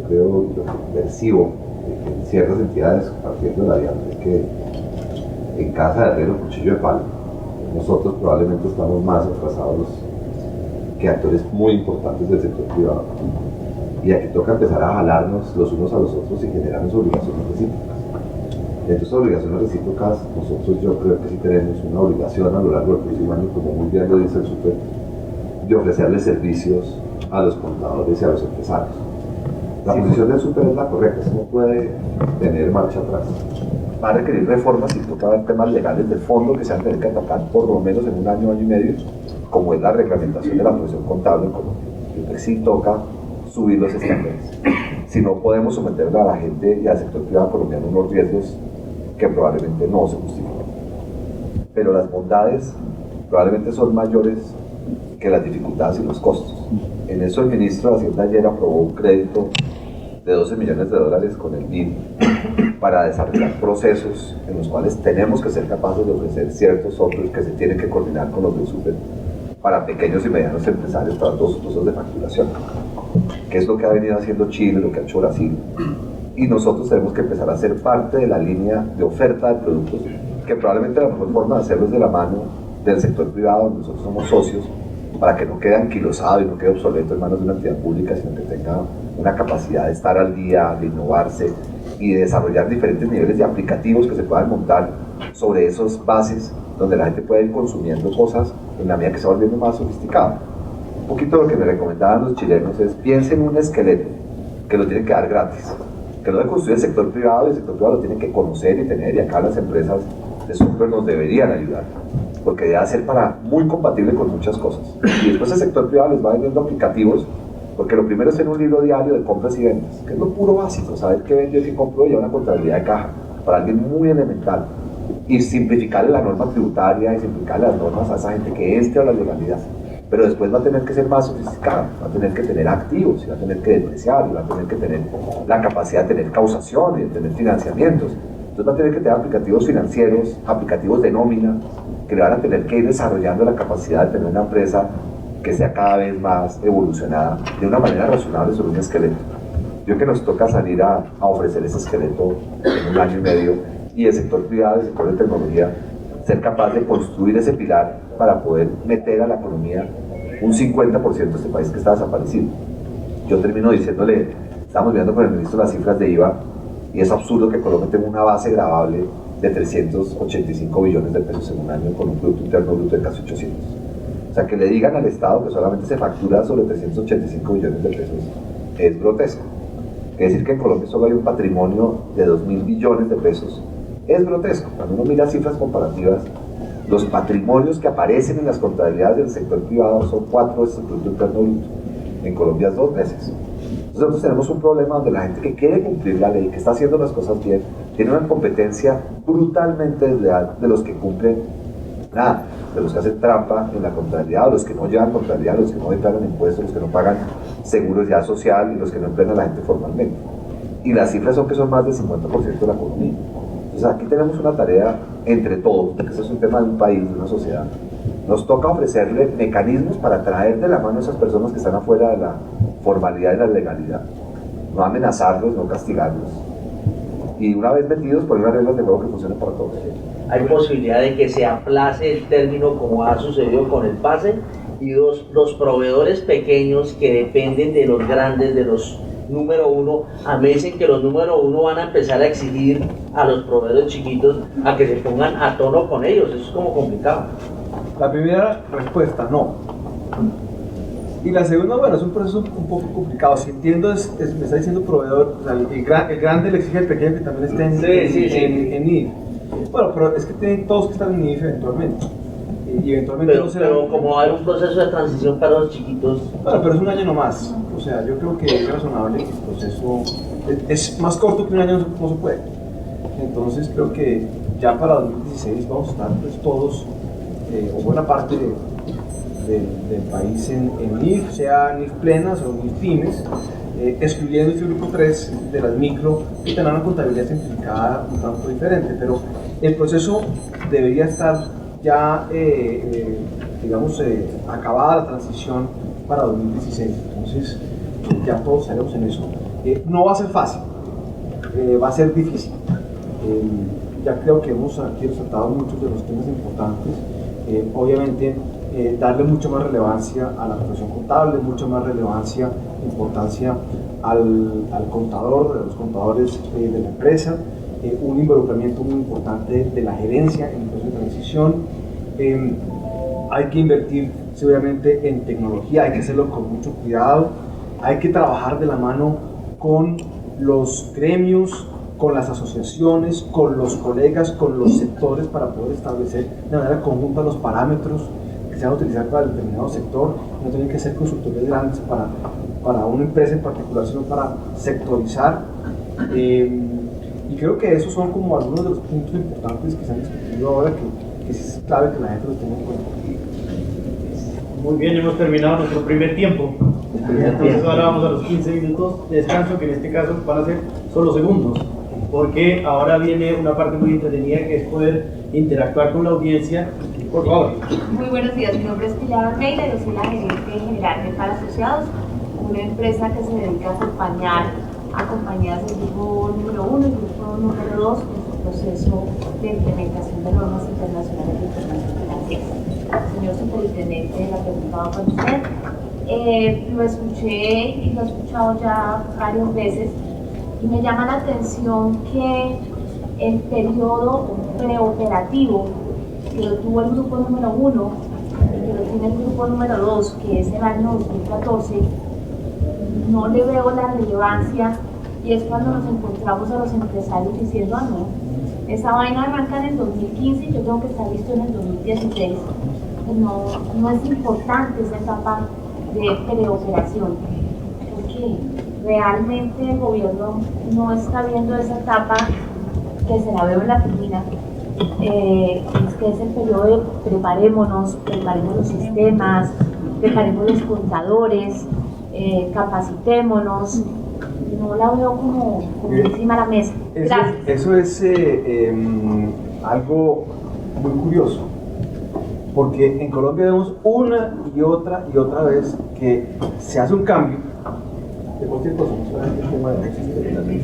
creo, lo que percibo en ciertas entidades partiendo de la DIAN es que en casa de herrero, cuchillo de palo. Nosotros probablemente estamos más atrasados que actores muy importantes del sector privado. Y aquí toca empezar a jalarnos los unos a los otros y generarnos obligaciones recíprocas. De estas obligaciones recíprocas, nosotros yo creo que sí tenemos una obligación a lo largo del próximo año, como muy bien lo dice el Súper, de ofrecerles servicios a los contadores y a los empresarios. La posición del Súper es la correcta, eso no puede tener marcha atrás. Va a requerir reformas y toca ver temas legales de fondo que se van a tener que atacar por lo menos en un año, año y medio, como es la reglamentación de la profesión contable en Colombia. Yo creo que sí toca subir los estándares. Si no, podemos someterle a la gente y al sector privado colombiano unos riesgos que probablemente no se justifican. Pero las bondades probablemente son mayores que las dificultades y los costos. En eso el ministro de Hacienda ayer aprobó un crédito de $12 millones con el BID para desarrollar procesos en los cuales tenemos que ser capaces de ofrecer ciertos softwares que se tienen que coordinar con los del Súper para pequeños y medianos empresarios para todos sus procesos de facturación, que es lo que ha venido haciendo Chile, lo que ha hecho Brasil, y nosotros tenemos que empezar a ser parte de la línea de oferta de productos, que probablemente la mejor forma de hacerlo es de la mano del sector privado, donde nosotros somos socios, para que no quede anquilosado y no quede obsoleto en manos de una entidad pública, sino que tenga una capacidad de estar al día, de innovarse y de desarrollar diferentes niveles de aplicativos que se puedan montar sobre esas bases donde la gente puede ir consumiendo cosas en la medida que se va volviendo más sofisticado. Un poquito lo que me recomendaban los chilenos es piensen en un esqueleto que lo tienen que dar gratis, que lo debe construir el sector privado y el sector privado lo tiene que conocer y tener, y acá las empresas de software nos deberían ayudar, porque debe ser muy compatible con muchas cosas. Y después el sector privado les va vendiendo aplicativos, porque lo primero es tener un libro diario de compras y ventas, que es lo puro básico, saber qué vendió y qué compró y una contabilidad de caja, para alguien muy elemental. Y simplificarle la norma tributaria y simplificarle las normas a esa gente que entre a la legalidad. Pero después va a tener que ser más sofisticado, va a tener que tener activos, y va a tener que depreciar, y va a tener que tener la capacidad de tener causación y de tener financiamientos. Entonces va a tener que tener aplicativos financieros, aplicativos de nómina, que le van a tener que ir desarrollando la capacidad de tener una empresa que sea cada vez más evolucionada de una manera razonable sobre un esqueleto. Yo creo que nos toca salir a ofrecer ese esqueleto en un año y medio, y el sector privado, el sector de tecnología, ser capaz de construir ese pilar para poder meter a la economía un 50% de este país que está desaparecido. Yo termino diciéndole, estamos viendo con el ministro las cifras de IVA, y es absurdo que Colombia tenga una base gravable de 385 billones de pesos en un año con un Producto Interno Bruto de casi 800. O sea, que le digan al Estado que solamente se factura sobre 385 billones de pesos es grotesco. Es decir, que en Colombia solo hay un patrimonio de 2.000 billones de pesos. Es grotesco. Cuando uno mira cifras comparativas, los patrimonios que aparecen en las contabilidades del sector privado son 4 veces el Producto Interno Bruto. En Colombia es 2 veces. Entonces nosotros tenemos un problema donde la gente que quiere cumplir la ley, que está haciendo las cosas bien, tiene una competencia brutalmente desleal de los que cumplen nada, de los que hacen trampa en la contabilidad, de los que no llevan contabilidad, los que no declaran impuestos, los que no pagan seguridad social y los que no emplean a la gente formalmente. Y las cifras son que son más del 50% de la economía. Entonces aquí tenemos una tarea entre todos, porque este es un tema de un país, de una sociedad. Nos toca ofrecerle mecanismos para traer de la mano a esas personas que están afuera de la formalidad y la legalidad. No amenazarlos, no castigarlos. Y una vez metidos, poner unas reglas de juego que funcionen para todos. Hay posibilidad de que se aplace el término como ha sucedido con el PASE, y los proveedores pequeños que dependen de los grandes, de los número uno, a mí dicen que los número uno van a empezar a exigir a los proveedores chiquitos a que se pongan a tono con ellos. Eso es como complicado. La primera respuesta, no. Y la segunda, bueno, es un proceso un poco complicado. Si entiendo, me está diciendo proveedor, o sea, el grande le exige al pequeño que también esté en NIF. Bueno, pero es que tienen todos que estar en NIF eventualmente. Y eventualmente pero, no será... pero como hay un proceso de transición para los chiquitos... Bueno, pero es un año nomás. O sea, yo creo que es razonable que el proceso... Es más corto que un año, no se puede. Entonces creo que ya para 2016 vamos a estar pues, todos, o buena parte del país en NIF, sea NIF plenas o NIF pymes, excluyendo este grupo 3 de las micro, que tendrán una contabilidad simplificada un tanto diferente, pero el proceso debería estar ya, digamos, acabada la transición para 2016, entonces ya todos estaremos en eso. No va a ser fácil, va a ser difícil. Ya creo que hemos aquí resaltado muchos de los temas importantes. Obviamente, darle mucha más relevancia a la profesión contable, mucha más relevancia, importancia al contador, a los contadores de la empresa, un involucramiento muy importante de la gerencia en el proceso de transición. Hay que invertir seguramente en tecnología, hay que hacerlo con mucho cuidado, hay que trabajar de la mano con los gremios, con las asociaciones, con los colegas, con los sectores para poder establecer de manera conjunta los parámetros que se van a utilizar para determinado sector. No tienen que ser consultorías grandes para una empresa en particular, sino para sectorizar. Y creo que esos son como algunos de los puntos importantes que se han discutido ahora, que es clave que la gente los tenga en cuenta. Muy bien, hemos terminado nuestro primer tiempo. Entonces ahora vamos a los 15 minutos de descanso, que en este caso van a ser solo segundos, porque ahora viene una parte muy entretenida, que es poder interactuar con la audiencia. Por favor. Muy buenos días, mi nombre es Pilar Almeida, yo soy la gerente general de Para Asociados, una empresa que se dedica a acompañar a compañías del grupo número 1 y grupo número 2 en su proceso de implementación de normas internacionales de información financiera. Señor Superintendente, la pregunta va para usted. Lo escuché y lo he escuchado ya varias veces y me llama la atención que el periodo preoperativo que lo tuvo el grupo número 1 y que lo tiene el grupo número 2, que es el año 2014, no le veo la relevancia, y es cuando nos encontramos a los empresarios diciendo, no, esa vaina arranca en el 2015 y yo tengo que estar listo en el 2016. No es importante esa etapa de preoperación, porque realmente el gobierno no está viendo esa etapa que se la veo en la piscina. Es que es el periodo de preparemos los sistemas, preparemos los contadores, capacitémonos. No la veo como encima de la mesa. Gracias. Eso es algo muy curioso, porque en Colombia vemos una y otra vez que se hace un cambio de cualquier cosa, no solamente el tema de la ley,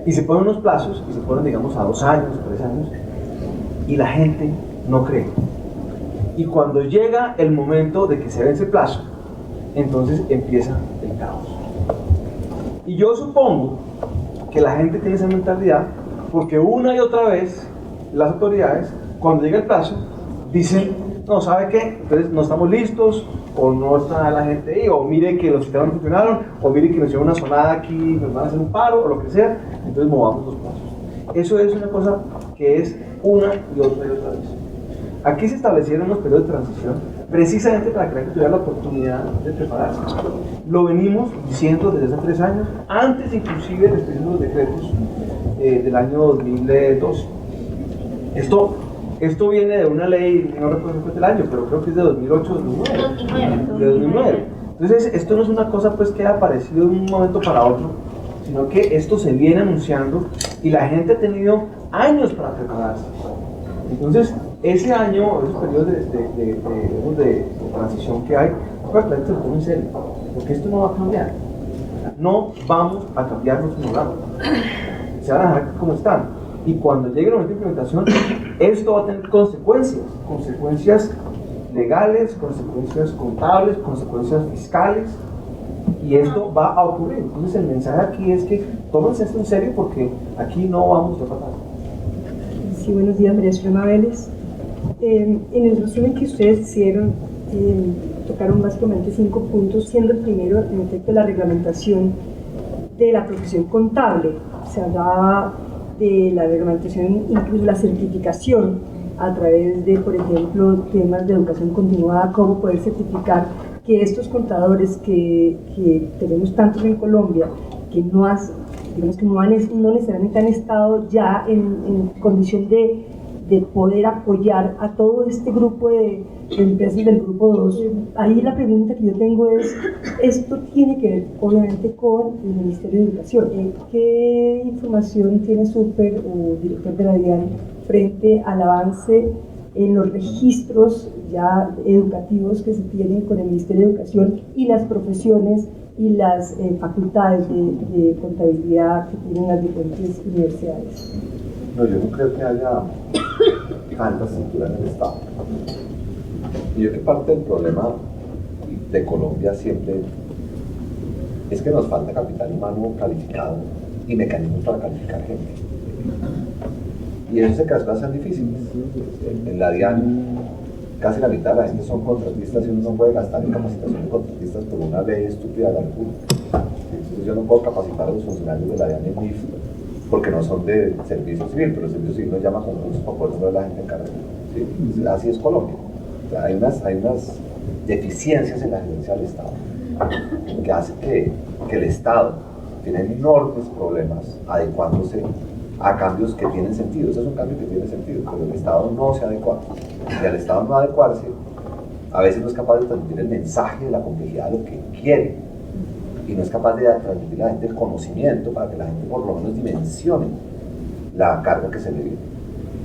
y se ponen unos plazos, y se ponen, digamos, a 2 años, 3 años, y la gente no cree. Y cuando llega el momento de que se vence el plazo, entonces empieza el caos. Y yo supongo que la gente tiene esa mentalidad porque una y otra vez las autoridades, cuando llega el plazo, dicen, no, ¿sabe qué? Entonces no estamos listos, o no está la gente ahí, o mire que los sistemas no funcionaron, o mire que nos lleva una sonada aquí, nos van a hacer un paro, o lo que sea, entonces movamos los plazos. Eso es una cosa que es una y otra vez. Aquí se establecieron los periodos de transición precisamente para que la gente tuviera la oportunidad de prepararse. Lo venimos diciendo desde hace 3 años, antes inclusive de los decretos del año 2012. Esto viene de una ley, no recuerdo cuál es el año, pero creo que es de 2008 2009. De 2009. Entonces, esto no es una cosa pues que ha aparecido de un momento para otro, sino que esto se viene anunciando y la gente ha tenido años para prepararse. Entonces, ese año, esos periodos de transición que hay, para que la gente se lo tome en serio, porque esto no va a cambiar. No vamos a cambiar los programas. Se van a dejar como están. Y cuando llegue el momento de implementación, esto va a tener consecuencias legales, consecuencias contables, consecuencias fiscales, y esto va a ocurrir. Entonces el mensaje aquí es que tómense esto en serio porque aquí no vamos a pasar. Sí, buenos días, María Zulema Vélez. En el resumen que ustedes hicieron, tocaron básicamente 5 puntos, siendo el primero, en efecto, la reglamentación de la profesión contable. Se hablaba de la reglamentación, incluso la certificación a través de, por ejemplo, temas de educación continuada, cómo poder certificar que estos contadores que tenemos tantos en Colombia, que no necesariamente han estado ya en condición de poder apoyar a todo este grupo de empresas del grupo 2. Ahí la pregunta que yo tengo es, esto tiene que ver obviamente con el Ministerio de Educación. ¿Qué información tiene Super o director de la DIAN frente al avance en los registros ya educativos que se tienen con el Ministerio de Educación y las profesiones y las facultades de contabilidad que tienen las diferentes universidades? No, yo no creo que haya tanta estructura en el Estado. Y yo creo que parte del problema de Colombia siempre es que nos falta capital humano calificado y mecanismos para calificar gente. Y eso hace que las cosas sean difíciles. En la DIAN casi la mitad de la gente son contratistas y uno no puede gastar en capacitación de contratistas por una ley estúpida de la República. Entonces yo no puedo capacitar a los funcionarios de la DIAN en MIF porque no son de servicio civil, pero el servicio civil nos llama concursos para poder nombrar a la gente en carrera. ¿Sí? Así es Colombia. O sea, hay unas deficiencias en la gerencia del Estado que hace que el Estado tiene enormes problemas adecuándose a cambios que tienen sentido. Ese es un cambio que tiene sentido, pero el Estado no se adecua. Y al Estado no adecuarse, a veces no es capaz de transmitir el mensaje de la complejidad de lo que quiere, y no es capaz de transmitir a la gente el conocimiento para que la gente por lo menos dimensione la carga que se le viene.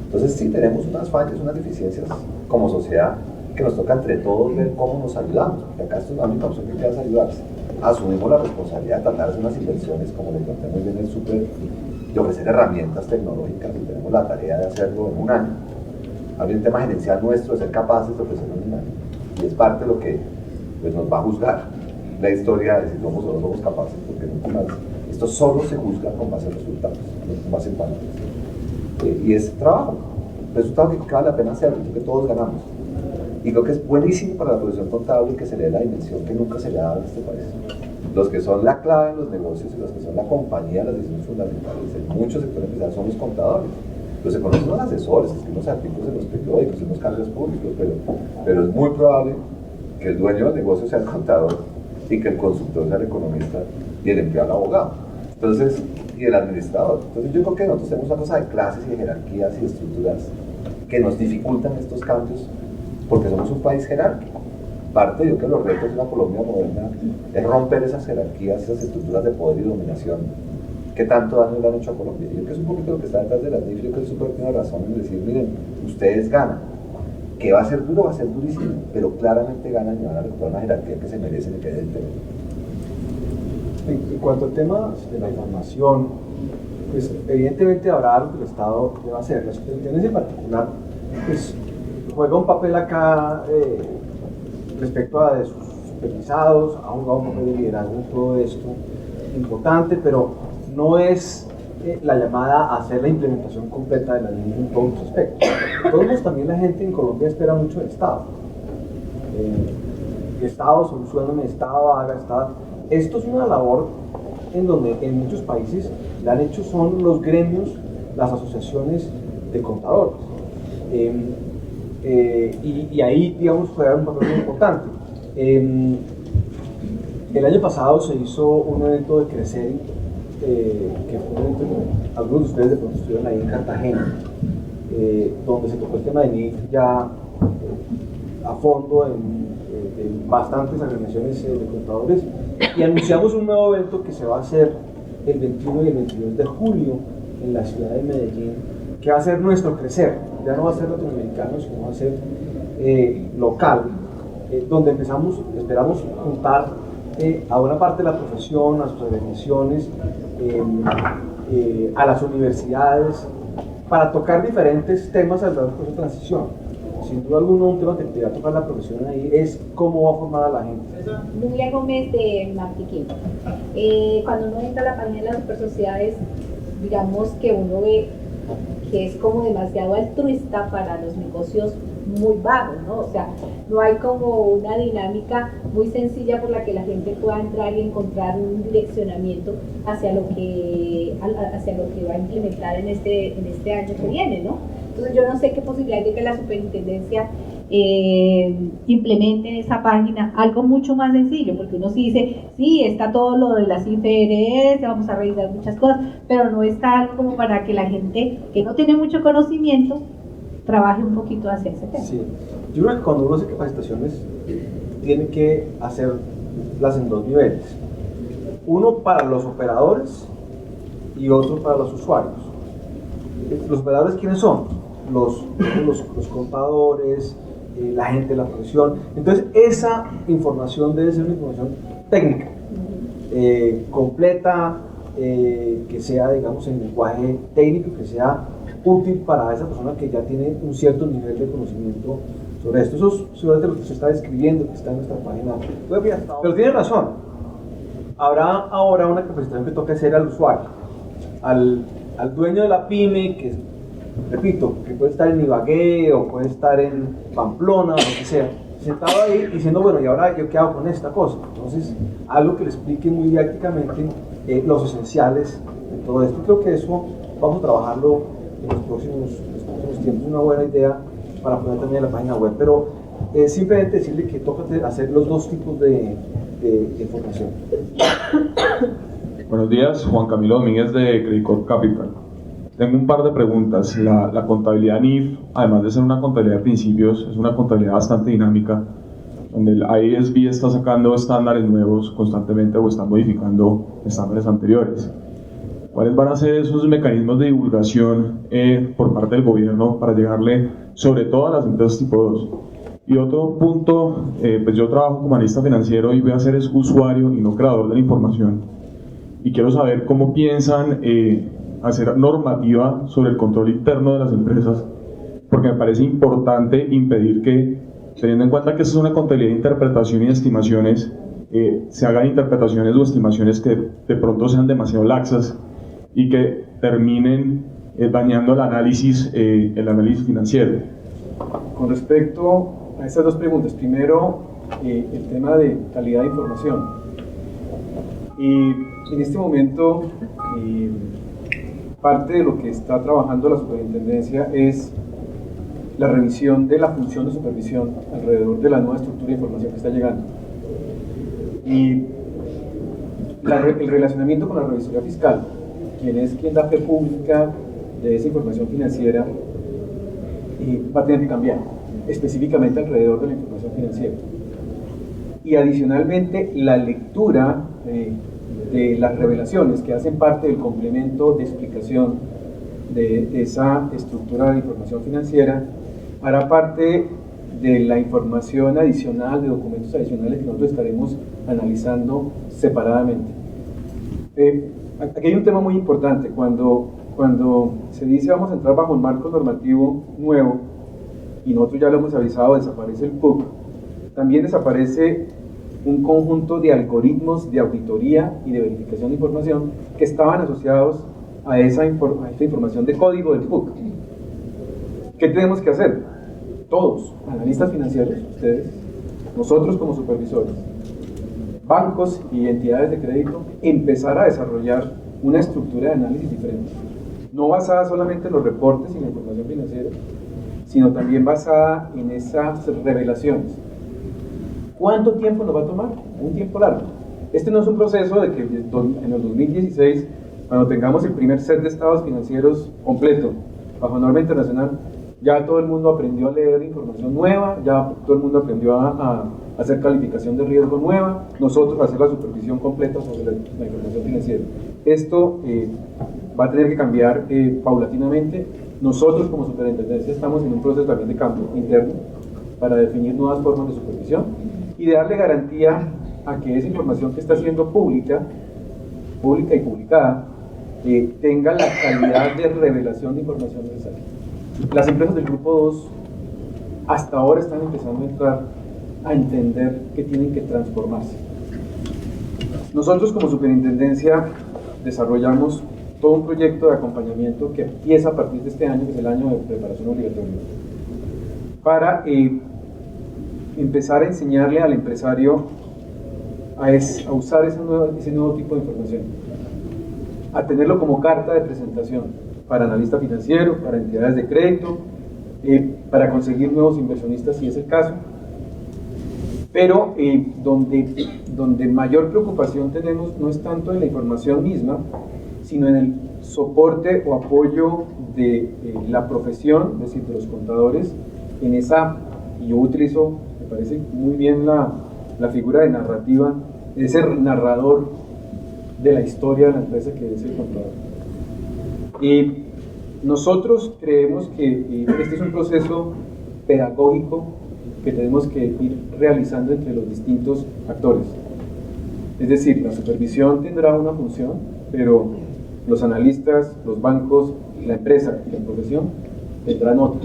Entonces sí tenemos unas fallas, unas deficiencias como sociedad que nos toca entre todos ver cómo nos ayudamos, porque acá esto es la única opción que queda es ayudarse. Asumimos la responsabilidad de tratar de hacer unas inversiones, como le conté muy bien en el súper, de ofrecer herramientas tecnológicas, y tenemos la tarea de hacerlo en un año. Había un tema gerencial nuestro de ser capaces de ofrecerlo en un año, y es parte de lo que pues, nos va a juzgar la historia de si somos o no somos capaces, porque nunca más, esto solo se juzga con base en resultados, no con base en valores. Y es trabajo, resultado que vale la pena hacerlo, que todos ganamos. Y creo que es buenísimo para la profesión contable que se le dé la dimensión que nunca se le ha dado en este país. Los que son la clave en los negocios y los que son la compañía de las decisiones fundamentales en muchos sectores empresariales son los contadores. Los economistas son los asesores, escriben los artículos en los periódicos, en los cargos públicos, pero es muy probable que el dueño del negocio sea el contador y que el consultor sea el economista y el empleado el abogado. Entonces, y el administrador. Entonces yo creo que nosotros tenemos una cosa de clases y de jerarquías y de estructuras que nos dificultan estos cambios porque somos un país jerárquico. Parte de que los retos de la Colombia moderna es romper esas jerarquías, esas estructuras de poder y dominación que tanto daño le han hecho a Colombia. Yo creo que es un poquito lo que está detrás de las NIF. Yo creo que el súper tiene razón en decir, miren, ustedes ganan, que va a ser duro, va a ser durísimo, pero claramente ganan y van a recuperar una jerarquía que se merecen y que deben tener. En cuanto al tema de la información, pues evidentemente habrá algo que el Estado deba hacer. La superintendencia en particular pues, juega un papel acá respecto a de sus supervisados, ha jugado un papel de liderazgo en todo esto importante, pero no es la llamada a hacer la implementación completa de la ley en todos los aspectos. Todos también la gente en Colombia espera mucho del Estado. El Estado, solucioname el Estado, haga Estado. Esto es una labor en donde en muchos países la han hecho son los gremios, las asociaciones de contadores. Y ahí, digamos, juega un papel muy importante. El año pasado se hizo un evento de Crecer, que fue un evento que algunos de ustedes de pronto estuvieron ahí en Cartagena, donde se tocó el tema de NIF ya a fondo en bastantes agremiaciones de contadores, y anunciamos un nuevo evento que se va a hacer el 21 y el 22 de julio en la ciudad de Medellín, que va a ser nuestro Crecer. Ya no va a ser latinoamericano, sino va a ser local, donde esperamos juntar a una parte de la profesión, a sus organizaciones, a las universidades, para tocar diferentes temas alrededor del proceso de transición. Sin duda alguna, un tema que te va a tocar la profesión ahí es cómo va a formar a la gente. Julia Gómez de Martiquín. Cuando uno entra a la página de las supersociedades, digamos que uno ve que es como demasiado altruista para los negocios muy bajos, ¿no? O sea, no hay como una dinámica muy sencilla por la que la gente pueda entrar y encontrar un direccionamiento hacia lo que va a implementar en este año que viene, ¿no? Entonces yo no sé qué posibilidad hay de que la superintendencia implemente en esa página algo mucho más sencillo, porque uno sí dice, sí, está todo lo de las IFRS, vamos a revisar muchas cosas, pero no está algo como para que la gente que no tiene mucho conocimiento trabaje un poquito hacia ese tema. Sí, yo creo que cuando uno hace capacitaciones tiene que hacerlas en dos niveles, uno para los operadores y otro para los usuarios. ¿Los operadores quiénes son? Los contadores, la gente de la profesión. Entonces esa información debe ser una información técnica, completa, que sea, digamos, en lenguaje técnico, que sea útil para esa persona que ya tiene un cierto nivel de conocimiento sobre esto. Eso es seguramente lo que usted está describiendo, que está en nuestra página web. Pero tiene razón. Habrá ahora una capacitación que toca hacer al usuario, al dueño de la pyme, que, repito, que puede estar en Ibagué o puede estar en Pamplona o lo que sea, sentado ahí diciendo, bueno, ¿y ahora yo qué hago con esta cosa? Entonces, algo que le explique muy didácticamente los esenciales de todo esto. Creo que eso vamos a trabajarlo en los próximos tiempos. Una buena idea para poner también en la página web. Pero simplemente decirle que toca hacer los dos tipos de información. Buenos días, Juan Camilo Domínguez de Credit Corp Capital. Tengo un par de preguntas. La contabilidad NIF, además de ser una contabilidad de principios, es una contabilidad bastante dinámica, donde el IASB está sacando estándares nuevos constantemente o está modificando estándares anteriores. ¿Cuáles van a ser esos mecanismos de divulgación por parte del gobierno para llegarle sobre todo a las empresas tipo 2? Y otro punto, pues yo trabajo como analista financiero y voy a ser usuario y no creador de la información. Y quiero saber cómo piensan hacer normativa sobre el control interno de las empresas, porque me parece importante impedir que, teniendo en cuenta que esto es una contabilidad de interpretación y de estimaciones, se hagan interpretaciones o estimaciones que de pronto sean demasiado laxas y que terminen dañando el análisis financiero. Con respecto a estas dos preguntas, primero el tema de calidad de información. Y en este momento parte de lo que está trabajando la superintendencia es la revisión de la función de supervisión alrededor de la nueva estructura de información que está llegando. Y el relacionamiento con la revisoría fiscal, quien da fe pública de esa información financiera, va a tener que cambiar, específicamente alrededor de la información financiera. Y adicionalmente, la lectura de las revelaciones que hacen parte del complemento de explicación de esa estructura de información financiera hará parte de la información adicional, de documentos adicionales que nosotros estaremos analizando separadamente. Aquí hay un tema muy importante. Cuando se dice vamos a entrar bajo un marco normativo nuevo, y nosotros ya lo hemos avisado, desaparece el PUC, también desaparece un conjunto de algoritmos de auditoría y de verificación de información que estaban asociados a esta información de código del PUC. ¿Qué tenemos que hacer? Todos, analistas financieros, ustedes, nosotros como supervisores, bancos y entidades de crédito, empezar a desarrollar una estructura de análisis diferente, no basada solamente en los reportes y la información financiera, sino también basada en esas revelaciones. ¿Cuánto tiempo nos va a tomar? Un tiempo largo. Este no es un proceso de que en el 2016, cuando tengamos el primer set de estados financieros completo, bajo norma internacional, ya todo el mundo aprendió a leer información nueva, ya todo el mundo aprendió a hacer calificación de riesgo nueva, nosotros a hacer la supervisión completa sobre la información financiera. Esto va a tener que cambiar paulatinamente. Nosotros como superintendencia estamos en un proceso también de cambio interno para definir nuevas formas de supervisión y de darle garantía a que esa información que está siendo pública y publicada tenga la calidad de revelación de información necesaria. Las empresas del grupo 2 hasta ahora están empezando a entrar a entender que tienen que transformarse. Nosotros como superintendencia desarrollamos todo un proyecto de acompañamiento que empieza a partir de este año, que es el año de preparación obligatoria, para empezar a enseñarle al empresario a usar ese nuevo tipo de información, a tenerlo como carta de presentación para analistas financieros, para entidades de crédito, para conseguir nuevos inversionistas si es el caso. Pero donde mayor preocupación tenemos no es tanto en la información misma, sino en el soporte o apoyo de la profesión, es decir, de los contadores, en esa, y yo utilizo, me parece muy bien la figura de narrativa, de ese narrador de la historia de la empresa que es el contador. Nosotros creemos que este es un proceso pedagógico que tenemos que ir realizando entre los distintos actores. Es decir, la supervisión tendrá una función, pero los analistas, los bancos, la empresa y la profesión tendrán otra.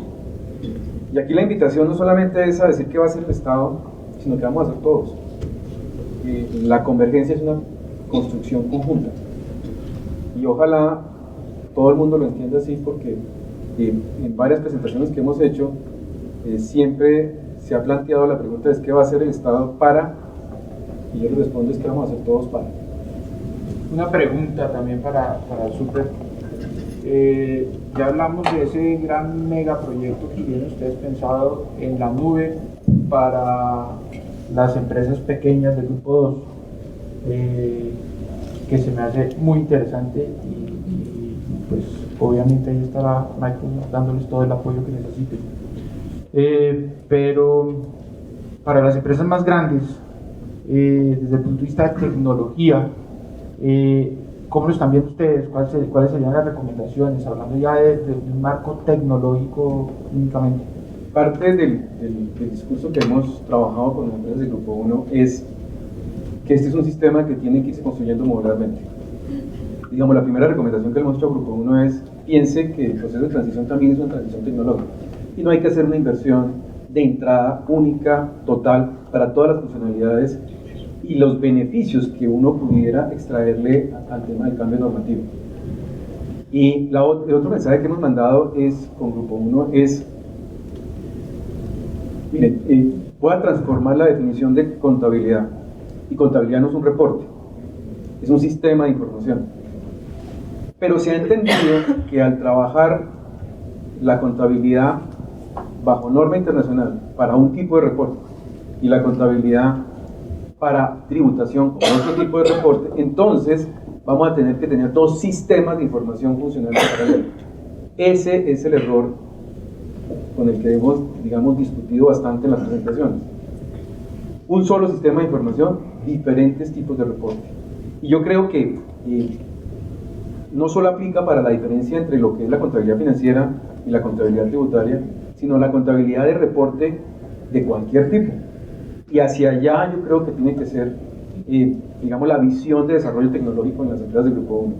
Y aquí la invitación no solamente es a decir que va a hacer el Estado, sino que vamos a hacer todos. La convergencia es una construcción conjunta. Y ojalá todo el mundo lo entienda así, porque en varias presentaciones que hemos hecho, siempre se ha planteado la pregunta es ¿qué va a hacer el Estado para? Y yo le respondo es que vamos a hacer todos para. Una pregunta también para el Super. Ya hablamos de ese gran megaproyecto que tienen ustedes pensado en la nube para las empresas pequeñas del grupo 2, que se me hace muy interesante y pues obviamente ahí estará Michael dándoles todo el apoyo que necesiten. Pero para las empresas más grandes, desde el punto de vista de tecnología, ¿cómo lo están viendo ustedes? ¿Cuáles serían las recomendaciones? Hablando ya de un marco tecnológico únicamente. Parte del discurso que hemos trabajado con las empresas del Grupo 1 es que este es un sistema que tiene que irse construyendo modularmente. Digamos, la primera recomendación que le hemos hecho al Grupo 1 es piense que el proceso de transición también es una transición tecnológica y no hay que hacer una inversión de entrada única, total, para todas las funcionalidades y los beneficios que uno pudiera extraerle al tema del cambio normativo. Y el otro mensaje que hemos mandado es, con Grupo 1 es, miren, voy a transformar la definición de contabilidad, y contabilidad no es un reporte, es un sistema de información. Pero se ha entendido que al trabajar la contabilidad bajo norma internacional para un tipo de reporte y la contabilidad para tributación con otro tipo de reporte, entonces vamos a tener que tener dos sistemas de información funcionales paralelos. Ese es el error con el que hemos, digamos, discutido bastante en las presentaciones. Un solo sistema de información, diferentes tipos de reporte. Y yo creo que no solo aplica para la diferencia entre lo que es la contabilidad financiera y la contabilidad tributaria, sino la contabilidad de reporte de cualquier tipo. Y hacia allá yo creo que tiene que ser, digamos, la visión de desarrollo tecnológico en las empresas del Grupo 1.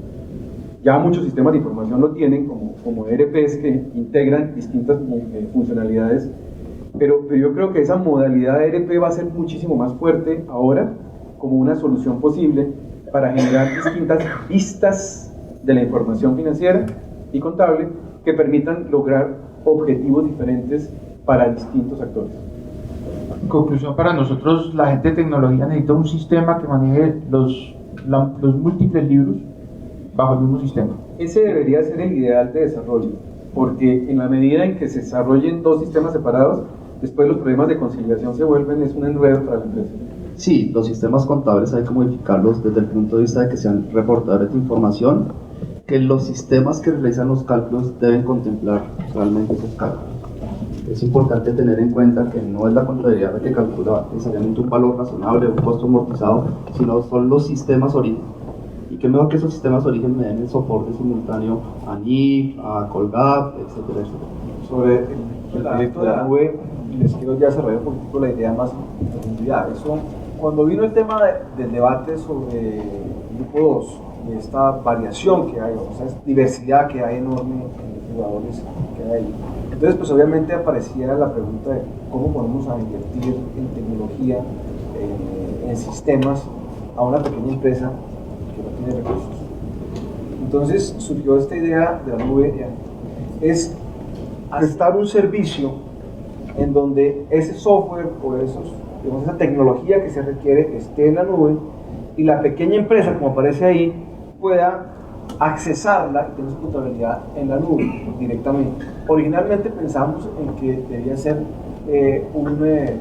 Ya muchos sistemas de información lo tienen, como ERPs que integran distintas funcionalidades, pero yo creo que esa modalidad de ERP va a ser muchísimo más fuerte ahora como una solución posible para generar distintas vistas de la información financiera y contable que permitan lograr objetivos diferentes para distintos actores. En conclusión, para nosotros la gente de tecnología necesita un sistema que maneje los múltiples libros bajo el mismo sistema. Ese debería ser el ideal de desarrollo, porque en la medida en que se desarrollen dos sistemas separados, después los problemas de conciliación se vuelven un enredo para la empresa. Sí, los sistemas contables hay que modificarlos desde el punto de vista de que sean reportadores de información, que los sistemas que realizan los cálculos deben contemplar realmente esos cálculos. Es importante tener en cuenta que no es la contabilidad la que calcula necesariamente un valor razonable, un costo amortizado, sino son los sistemas origen. Y qué mejor que esos sistemas origen me den el soporte simultáneo a NIF, a Colgap, etcétera, etcétera. Sobre el proyecto de la nube, les quiero ya desarrollar un poquito la idea más en profundidad. Cuando vino el tema del debate sobre el Grupo 2, y esta variación que hay, o sea, esta diversidad que hay enorme en los jugadores que hay ahí, entonces pues obviamente aparecía la pregunta de cómo podemos invertir en tecnología, en sistemas, a una pequeña empresa que no tiene recursos. Entonces surgió esta idea de la nube, es prestar un servicio en donde ese software o esa tecnología que se requiere esté en la nube y la pequeña empresa, como aparece ahí, pueda accesarla y tener su contabilidad en la nube directamente. Originalmente pensamos en que debía ser un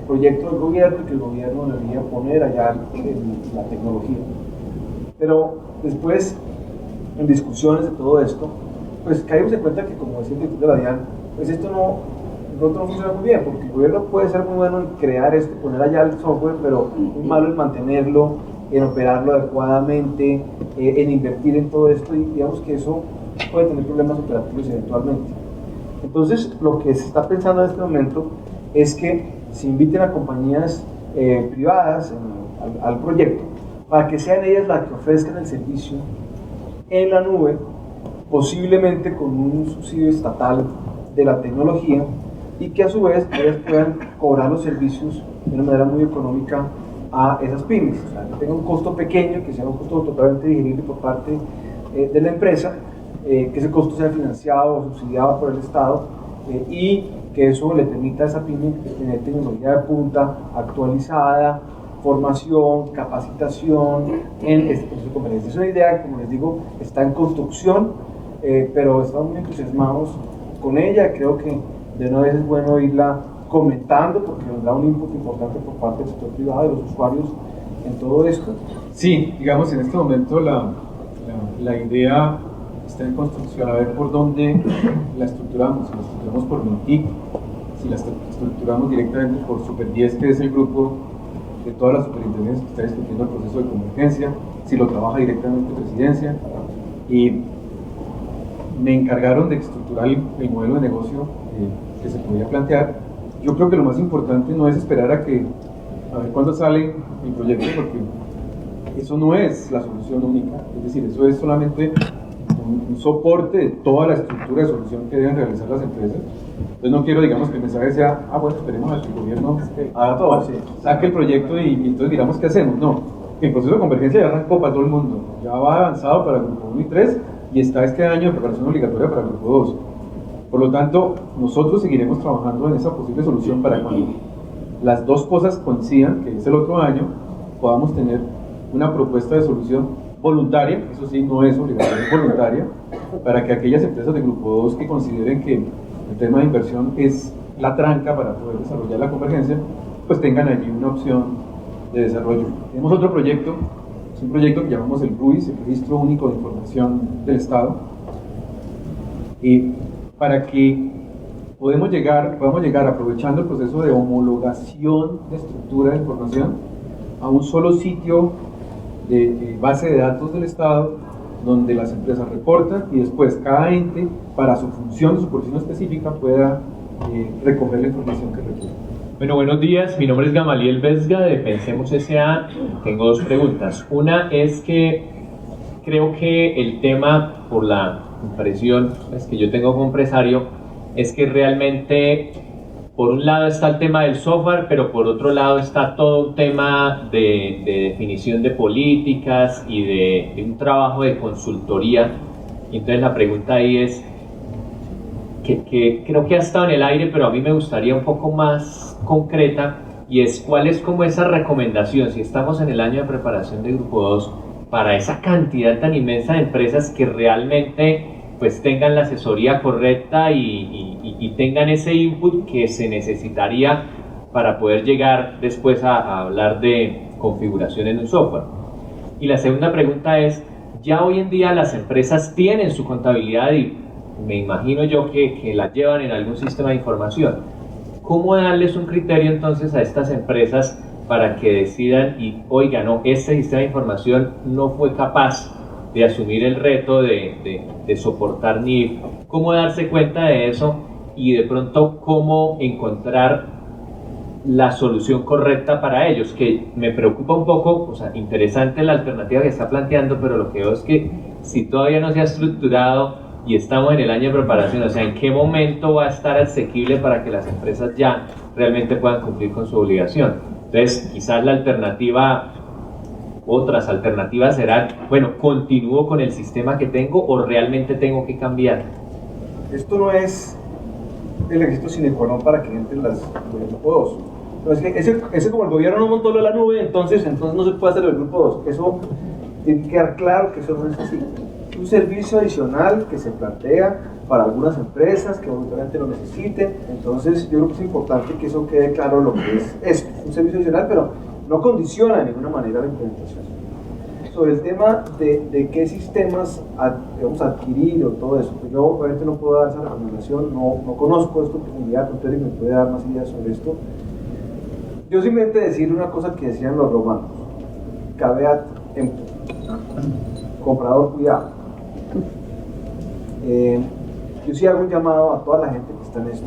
proyecto del gobierno y que el gobierno debía poner allá la tecnología. Pero después, en discusiones de todo esto, pues caímos en cuenta que, como decía el director de la DIAN, pues esto no funciona muy bien, porque el gobierno puede ser muy bueno en crear esto, poner allá el software, pero muy malo en mantenerlo, en operarlo adecuadamente, en invertir en todo esto, y digamos que eso puede tener problemas operativos eventualmente. Entonces, lo que se está pensando en este momento es que se inviten a compañías privadas al proyecto para que sean ellas las que ofrezcan el servicio en la nube, posiblemente con un subsidio estatal de la tecnología, y que a su vez ellas puedan cobrar los servicios de una manera muy económica a esas pymes, o sea, que tenga un costo pequeño, que sea un costo totalmente digerible por parte de la empresa, que ese costo sea financiado o subsidiado por el Estado, y que eso le permita a esa pyme tener tecnología de punta, actualizada, formación, capacitación en este proceso de conferencia. Es una idea que, como les digo, está en construcción, pero estamos muy entusiasmados con ella. Creo que de una vez es bueno irla comentando porque nos da un input importante por parte del sector privado, de los usuarios en todo esto. Sí, digamos, en este momento la idea está en construcción, a ver por dónde la estructuramos, si la estructuramos por MINTIC, si la estructuramos directamente por Super 10, que es el grupo de todas las superintendencias que está discutiendo el proceso de convergencia, si lo trabaja directamente Presidencia, y me encargaron de estructurar el modelo de negocio que se podía plantear. Yo creo que lo más importante no es esperar a ver cuándo sale el proyecto, porque eso no es la solución única, es decir, eso es solamente un soporte de toda la estructura de solución que deben realizar las empresas. Entonces no quiero, digamos, que el mensaje sea, bueno, esperemos a que el gobierno haga todo, saque el proyecto y entonces digamos qué hacemos. No, el proceso de convergencia ya arrancó para todo el mundo, ya va avanzado para el grupo 1 y 3 y está este año de preparación obligatoria para el grupo 2. Por lo tanto, nosotros seguiremos trabajando en esa posible solución para cuando las dos cosas coincidan, que es el otro año, podamos tener una propuesta de solución voluntaria, eso sí, no es obligatoria, es voluntaria, para que aquellas empresas de grupo 2 que consideren que el tema de inversión es la tranca para poder desarrollar la convergencia, pues tengan allí una opción de desarrollo. Tenemos otro proyecto, es un proyecto que llamamos el RUIS, el Registro Único de Información del Estado, y para que podamos llegar aprovechando el proceso de homologación de estructura de información a un solo sitio de base de datos del Estado donde las empresas reportan y después cada ente para su función de supervisión específica pueda recoger la información que requiere. Bueno, buenos días, mi nombre es Gamaliel Vesga de Pensemos S.A. Tengo dos preguntas. Una es que creo que el tema, por la impresión que yo tengo como empresario, es que realmente por un lado está el tema del software, pero por otro lado está todo un tema de definición de políticas y de un trabajo de consultoría. Y entonces la pregunta ahí es, que creo que ha estado en el aire, pero a mí me gustaría un poco más concreta, y es cuál es como esa recomendación, si estamos en el año de preparación de Grupo 2, para esa cantidad tan inmensa de empresas que realmente pues tengan la asesoría correcta y tengan ese input que se necesitaría para poder llegar después a hablar de configuración en un software. Y la segunda pregunta es, ya hoy en día las empresas tienen su contabilidad y me imagino yo que la llevan en algún sistema de información. ¿Cómo darles un criterio entonces a estas empresas para que decidan y, oiga, no, este sistema de información no fue capaz de asumir el reto de soportar NIF? ¿Cómo darse cuenta de eso y de pronto cómo encontrar la solución correcta para ellos? Que me preocupa un poco, o sea, interesante la alternativa que está planteando, pero lo que veo es que si todavía no se ha estructurado y estamos en el año de preparación, o sea, ¿en qué momento va a estar asequible para que las empresas ya realmente puedan cumplir con su obligación? Entonces, quizás la alternativa, otras alternativas serán, bueno, ¿continúo con el sistema que tengo o realmente tengo que cambiar? Esto no es el requisito sine qua non para que entren las Grupo 2. No, es que ese como el gobierno no montó lo de la nube, entonces no se puede hacer el Grupo 2. Eso tiene que quedar claro que eso no es así. Es un servicio adicional que se plantea para algunas empresas que voluntariamente lo necesiten. Entonces yo creo que es importante que eso quede claro lo que es esto. Es un servicio adicional, pero no condiciona de ninguna manera la implementación. Sobre el tema de qué sistemas debemos adquirir o todo eso, pues yo obviamente no puedo dar esa recomendación, no conozco esto en profundidad, pero Eric me puede dar más ideas sobre esto. Yo simplemente decir una cosa que decían los romanos: caveat emptor, comprador, cuidado. Yo sí hago un llamado a toda la gente que está en esto,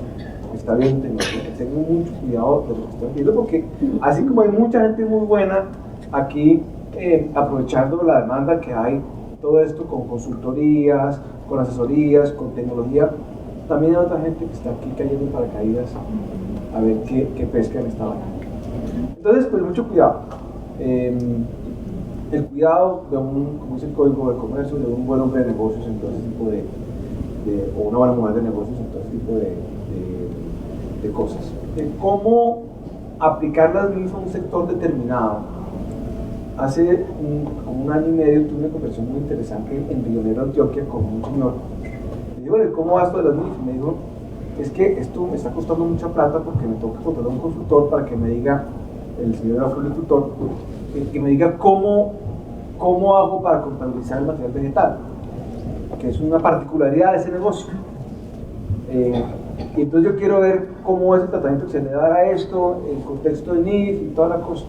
que está viendo tecnología, que tengan mucho cuidado de lo que están viendo, porque así como hay mucha gente muy buena aquí aprovechando la demanda que hay, todo esto con consultorías, con asesorías, con tecnología, también hay otra gente que está aquí cayendo en paracaídas a ver qué pesca en esta vaina. Entonces, pues mucho cuidado. El cuidado de como dice el Código de Comercio, de un buen hombre de negocios en todo ese tipo o una buena mujer de negocios en todo ese tipo de cosas. De cómo aplicar las mismas a un sector determinado. Hace como un año y medio tuve una conversación muy interesante en Río Negro, Antioquia, con un señor. Le digo, ¿cómo va esto de las MIF? Y me dijo, es que esto me está costando mucha plata porque me toca contratar a un consultor para que me diga, el señor agricultor, que me diga cómo hago para contabilizar el material vegetal, que es una particularidad de ese negocio. Y entonces yo quiero ver cómo es el tratamiento que se le da a esto, el contexto de NIF y toda la cosa.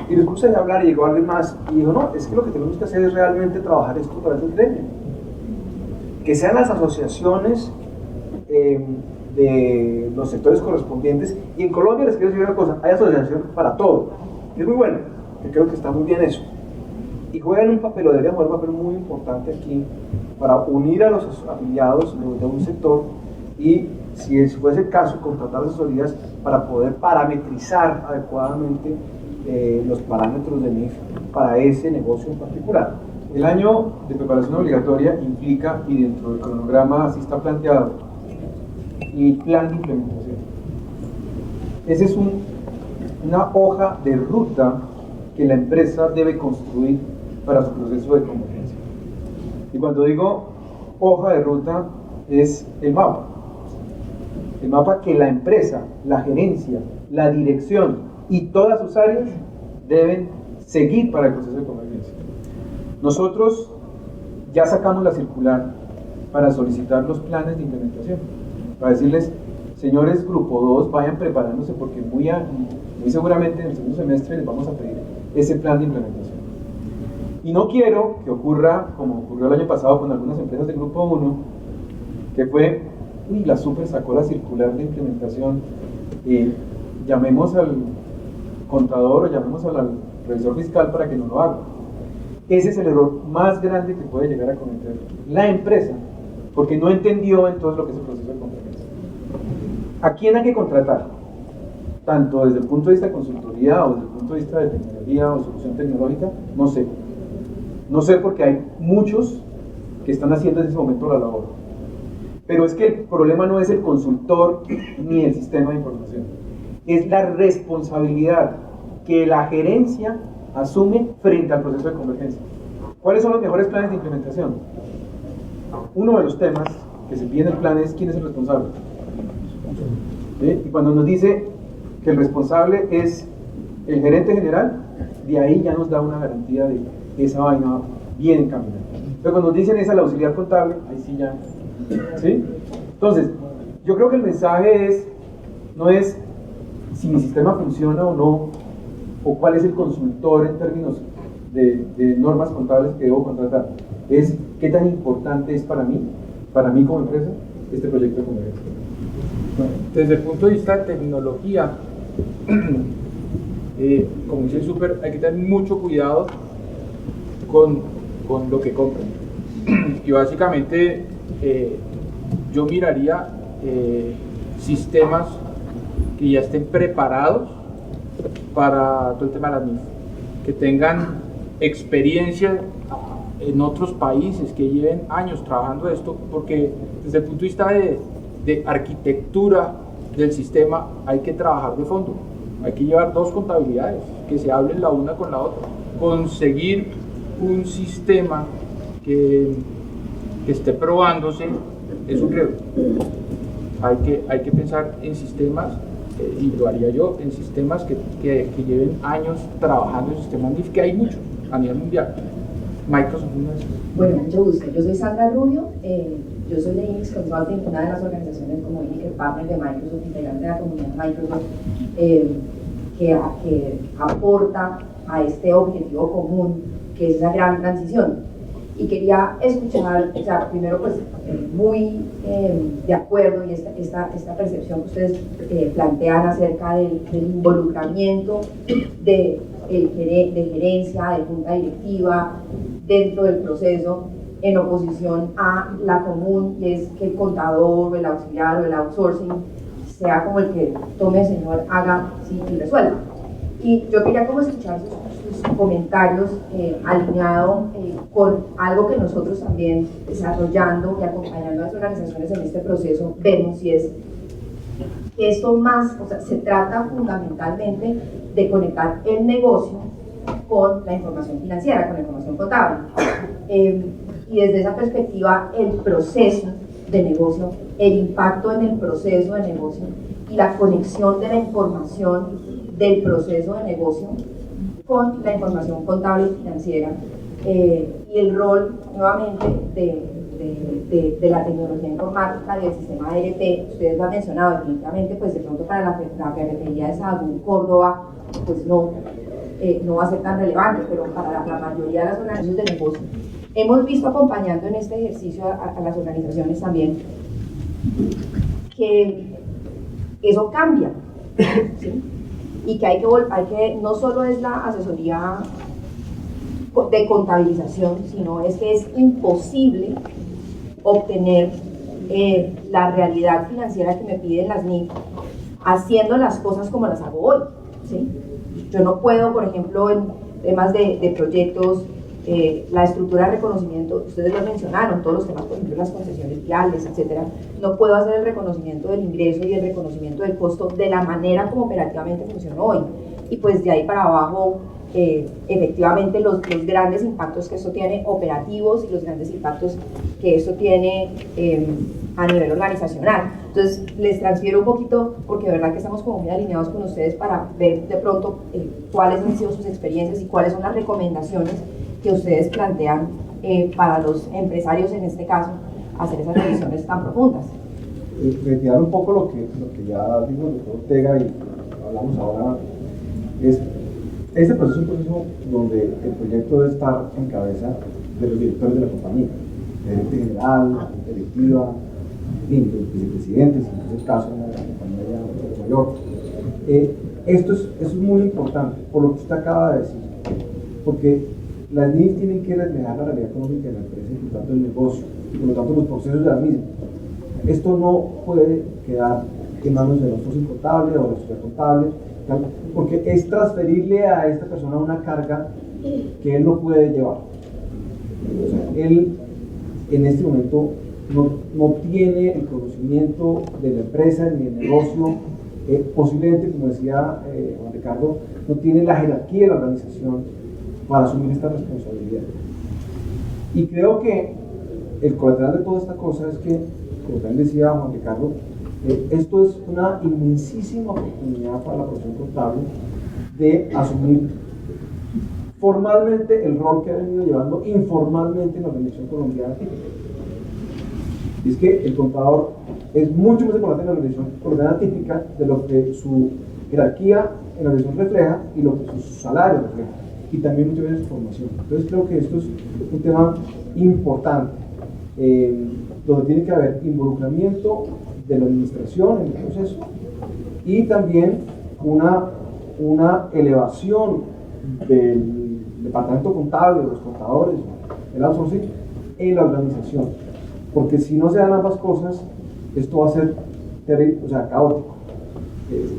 Y le puse a hablar y llegó alguien más y dijo, no, es que lo que tenemos que hacer es realmente trabajar esto para ese gremio. Que sean las asociaciones de los sectores correspondientes. Y en Colombia les quiero decir una cosa, hay asociación para todo. Y es muy bueno, que creo que está muy bien eso. Y juegan un papel, o deberían jugar un papel muy importante aquí para unir a los afiliados de un sector y, si fuese el caso, contratar asesorías para poder parametrizar adecuadamente los parámetros de NIF para ese negocio en particular. El año de preparación obligatoria implica, y dentro del cronograma así está planteado, el plan de implementación. Esa es una hoja de ruta que la empresa debe construir para su proceso de convergencia. Y cuando digo hoja de ruta, es el mapa. El mapa que la empresa, la gerencia, la dirección y todas sus áreas deben seguir para el proceso de convergencia. Nosotros ya sacamos la circular para solicitar los planes de implementación, para decirles, señores Grupo 2, vayan preparándose porque muy seguramente en el segundo semestre les vamos a pedir ese plan de implementación. Y no quiero que ocurra como ocurrió el año pasado con algunas empresas del Grupo 1, que fue, la super sacó la circular de implementación, llamemos al contador o llamemos al revisor fiscal para que nos lo haga. Ese es el error más grande que puede llegar a cometer la empresa, porque no entendió entonces lo que es el proceso de convergencia. ¿A quién hay que contratar? Tanto desde el punto de vista de consultoría o desde el punto de vista de tecnología o solución tecnológica, no sé. No sé porque hay muchos que están haciendo en ese momento la labor. Pero es que el problema no es el consultor ni el sistema de información. Es la responsabilidad que la gerencia asume frente al proceso de convergencia. ¿Cuáles son los mejores planes de implementación? Uno de los temas que se pide en el plan es quién es el responsable. ¿Sí? Y cuando nos dice que el responsable es el gerente general, de ahí ya nos da una garantía de esa vaina bien encaminada. Pero cuando nos dicen es al auxiliar contable, ahí sí ya. ¿Sí? Entonces, yo creo que el mensaje no es si mi sistema funciona o no, o cuál es el consultor en términos de normas contables que debo contratar. Es qué tan importante es para mí como empresa, este proyecto de convergencia. Bueno, desde el punto de vista de tecnología, como dice el Super, hay que tener mucho cuidado con lo que compran. Y básicamente yo miraría sistemas que ya estén preparados para todo el tema de las MIF, que tengan experiencia en otros países, que lleven años trabajando esto, porque desde el punto de vista de arquitectura del sistema hay que trabajar de fondo, hay que llevar dos contabilidades, que se hablen la una con la otra, conseguir un sistema que esté probándose es un riesgo. Hay que pensar en sistemas, y lo haría yo, en sistemas que lleven años trabajando en sistemas NIF, que hay muchos a nivel mundial. Microsoft, bueno, mucho gusto. Yo soy Sandra Rubio, yo soy de Inix Consulting, una de las organizaciones como Inix, el partner de Microsoft, integrante de la comunidad Microsoft, que aporta a este objetivo común, que es esa gran transición. Y quería escuchar, o sea, primero pues muy de acuerdo y esta percepción que ustedes plantean acerca del involucramiento de de gerencia, de junta directiva, dentro del proceso, en oposición a la común, y es que el contador, o el auxiliar, o el outsourcing sea como el que tome, señor, haga, sí, y resuelva. Y yo quería como escuchar sus comentarios alineado con algo que nosotros también desarrollando y acompañando a las organizaciones en este proceso vemos, y es que esto más, o sea, se trata fundamentalmente de conectar el negocio con la información financiera, con la información contable. Y desde esa perspectiva, el proceso de negocio, el impacto en el proceso de negocio y la conexión de la información del proceso de negocio con la información contable y financiera, y el rol nuevamente de la tecnología informática y del sistema ERP. Ustedes lo han mencionado, definitivamente, pues de pronto para la ferretería de Sahagún, Córdoba, pues no va a ser tan relevante, pero para la mayoría de las organizaciones de negocio hemos visto, acompañando en este ejercicio a las organizaciones también, que eso cambia, ¿sí? Y que hay que no solo es la asesoría de contabilización, sino es que es imposible obtener la realidad financiera que me piden las NIF haciendo las cosas como las hago hoy, ¿sí? Yo no puedo, por ejemplo, en temas de proyectos, la estructura de reconocimiento, ustedes lo mencionaron, todos los temas, por ejemplo, las concesiones viales, etcétera, no puedo hacer el reconocimiento del ingreso y el reconocimiento del costo de la manera como operativamente funciona hoy. Y pues de ahí para abajo, efectivamente, los grandes impactos que esto tiene operativos y los grandes impactos que esto tiene a nivel organizacional. Entonces, les transfiero un poquito, porque de verdad que estamos como muy alineados con ustedes para ver de pronto cuáles han sido sus experiencias y cuáles son las recomendaciones que ustedes plantean para los empresarios, en este caso, hacer esas revisiones tan profundas. Retirar un poco lo que ya dijo el doctor Ortega y hablamos ahora, este proceso es un proceso donde el proyecto debe estar en cabeza de los directores de la compañía, gerente general, directiva, los vicepresidentes, en este caso en la compañía ya mayor. Esto es muy importante, por lo que usted acaba de decir, porque las NIF tienen que reflejar la realidad económica de la empresa y por tanto el negocio, y por lo tanto los procesos de la misma. Esto no puede quedar en manos de nuestro contable o de nuestro contable, porque es transferirle a esta persona una carga que él no puede llevar. O sea, él en este momento no tiene el conocimiento de la empresa ni el negocio, posiblemente, como decía Juan Ricardo, no tiene la jerarquía de la organización para asumir esta responsabilidad. Y creo que el colateral de toda esta cosa es que, como también decía Juan Ricardo, esto es una inmensísima oportunidad para la profesión contable de asumir formalmente el rol que ha venido llevando informalmente en la organización colombiana típica. Y es que el contador es mucho más importante en la organización colombiana típica de lo que su jerarquía en la organización refleja y lo que su salario refleja, y también muchas veces su formación. Entonces creo que esto es un tema importante, donde tiene que haber involucramiento de la administración en el proceso y también una elevación del departamento contable, de los contadores, el outsourcing, en la organización, porque si no se dan ambas cosas, esto va a ser terrible, o sea, caótico,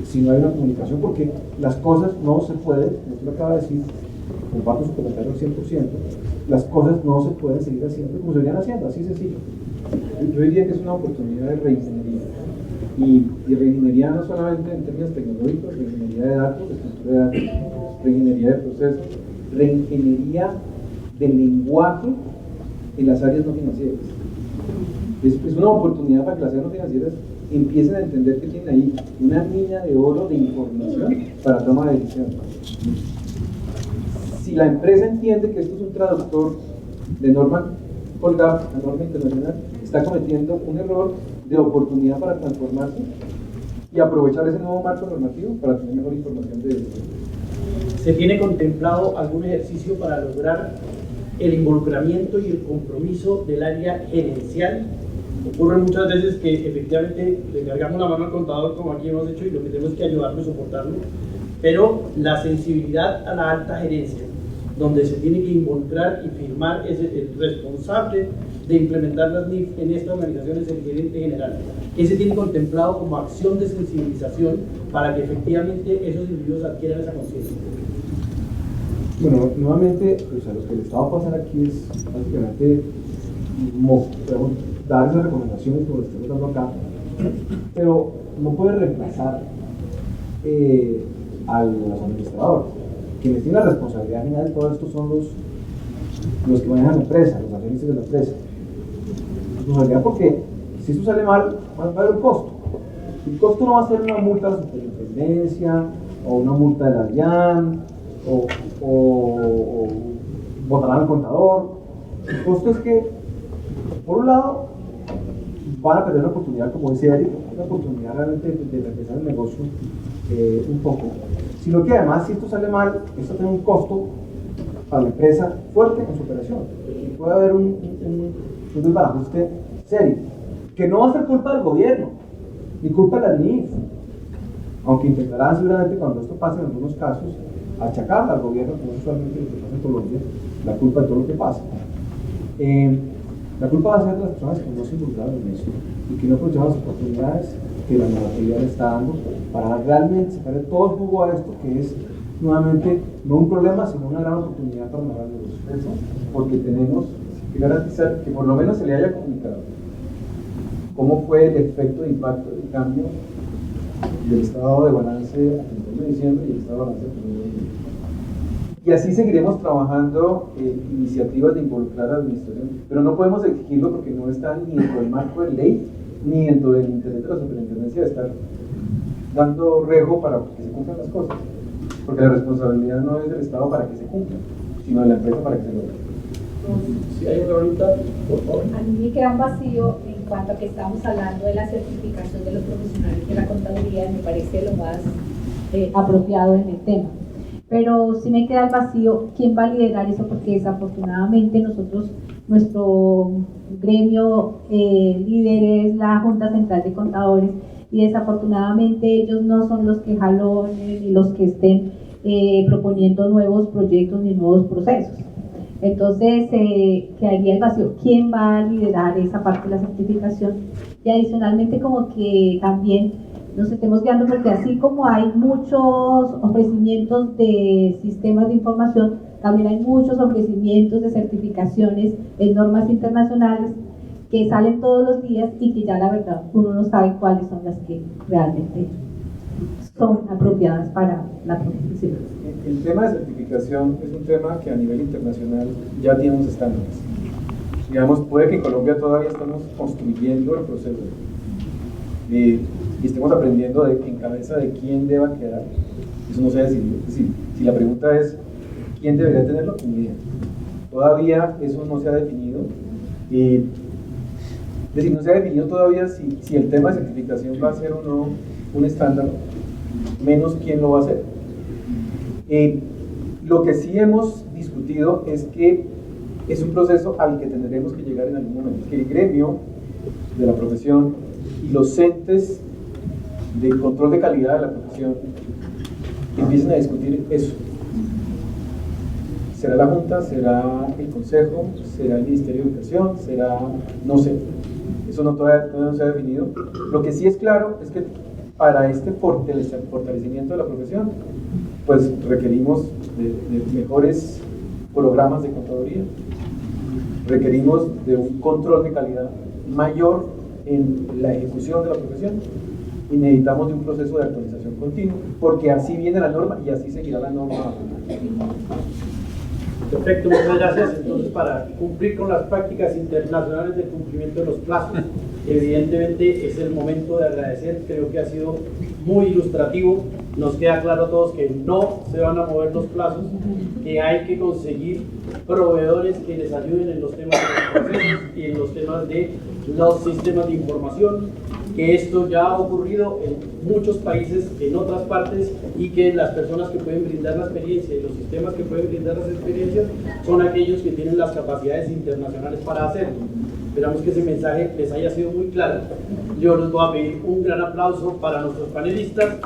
si no hay una comunicación, porque las cosas no se pueden, como usted lo acaba de decir, comparto su comentario al 100%, las cosas no se pueden seguir haciendo como se venían haciendo, así sencillo. Yo diría que es una oportunidad de reingeniería, y reingeniería no solamente en términos tecnológicos, reingeniería de datos, de estructura de datos, reingeniería de procesos, reingeniería del lenguaje en las áreas no financieras. Es una oportunidad para que las áreas no financieras empiecen a entender que tienen ahí una mina de oro de información para toma de decisiones. Si la empresa entiende que esto es un traductor de norma colgada, la norma internacional, está cometiendo un error de oportunidad para transformarse y aprovechar ese nuevo marco normativo para tener mejor información de eso. ¿Se tiene contemplado algún ejercicio para lograr el involucramiento y el compromiso del área gerencial? Ocurre muchas veces que efectivamente le cargamos la mano al contador, como aquí hemos hecho, y lo que tenemos que ayudarlo y soportarlo, pero la sensibilidad a la alta gerencia, donde se tiene que involucrar y firmar es el responsable de implementar las NIF en estas organizaciones, el gerente general. ¿Qué se tiene contemplado como acción de sensibilización para que efectivamente esos individuos adquieran esa conciencia? Bueno, nuevamente, pues a lo que le estaba pasando aquí es básicamente dar esas recomendaciones como lo estamos dando acá, pero no puede reemplazar a los administradores. Quienes tienen la responsabilidad general de todo esto son los que manejan la empresa, los agentes de la empresa. Responsabilidad porque si esto sale mal, va a haber un costo. El costo no va a ser una multa de la superintendencia o una multa de la DIAN o votarán al contador. El costo es que, por un lado, van a perder una oportunidad, como dice Eric, una oportunidad realmente de empezar el negocio un poco, sino que además, si esto sale mal, esto tiene un costo para la empresa fuerte en su operación. Y puede haber un desbarajuste serio, que no va a ser culpa del gobierno, ni culpa de la NIF, aunque intentarán seguramente cuando esto pase en algunos casos, achacarla al gobierno, como es usualmente lo que pasa en Colombia, la culpa de todo lo que pasa. La culpa va a ser de las personas que no se involucraron en eso y que no aprovecharon las oportunidades que la normatividad le está dando para realmente sacar todo el jugo a esto, que es nuevamente no un problema, sino una gran oportunidad para mejorar el negocio. Porque tenemos que garantizar que por lo menos se le haya comunicado cómo fue el efecto de impacto del cambio del estado de balance a 31 de diciembre y el estado de balance a 31 de diciembre. Y así seguiremos trabajando iniciativas de involucrar a la administración, pero no podemos exigirlo porque no está ni dentro del marco de ley, ni dentro del interés de la superintendencia de estar dando rejo para que se cumplan las cosas. Porque la responsabilidad no es del Estado para que se cumplan, sino de la empresa para que se logre. Si hay otra pregunta, por favor. A mí me queda un vacío en cuanto a que estamos hablando de la certificación de los profesionales de la contaduría, me parece lo más apropiado en el tema. Pero sí me queda el vacío, ¿quién va a liderar eso? Porque desafortunadamente nosotros, nuestro gremio líder es la Junta Central de Contadores y desafortunadamente ellos no son los que jalonen ni los que estén proponiendo nuevos proyectos ni nuevos procesos. Entonces quedaría el vacío, ¿quién va a liderar esa parte de la certificación? Y adicionalmente como que también nos estemos guiando porque así como hay muchos ofrecimientos de sistemas de información, también hay muchos ofrecimientos de certificaciones en normas internacionales que salen todos los días y que ya la verdad uno no sabe cuáles son las que realmente son apropiadas para la profesión. El tema de certificación es un tema que a nivel internacional ya tiene unos estándares. Digamos, puede que en Colombia todavía estamos construyendo el proceso y estemos aprendiendo en cabeza de quién deba quedar. Eso no se ha decidido. Es decir, si la pregunta es quién debería tenerlo, ni idea. Todavía eso no se ha definido. Es decir, no se ha definido todavía si el tema de certificación va a ser o no un estándar, menos quién lo va a hacer. Lo que sí hemos discutido es que es un proceso al que tendremos que llegar en algún momento, que el gremio de la profesión y los entes de control de calidad de la profesión empiecen a discutir eso. ¿Será la Junta? ¿Será el Consejo? ¿Será el Ministerio de Educación? ¿Será? No sé. Eso todavía no se ha definido. Lo que sí es claro es que para este fortalecimiento de la profesión, pues requerimos de mejores programas de contaduría, requerimos de un control de calidad mayor en la ejecución de la profesión y necesitamos de un proceso de actualización continua, porque así viene la norma y así seguirá la norma. Perfecto, muchas gracias. Entonces, para cumplir con las prácticas internacionales de cumplimiento de los plazos, evidentemente es el momento de agradecer. Creo que ha sido muy ilustrativo. Nos queda claro a todos que no se van a mover los plazos, que hay que conseguir proveedores que les ayuden en los temas de los procesos y en los temas de los sistemas de información, que esto ya ha ocurrido en muchos países, en otras partes, y que las personas que pueden brindar la experiencia y los sistemas que pueden brindar las experiencias son aquellos que tienen las capacidades internacionales para hacerlo. Esperamos que ese mensaje les haya sido muy claro. Yo les voy a pedir un gran aplauso para nuestros panelistas.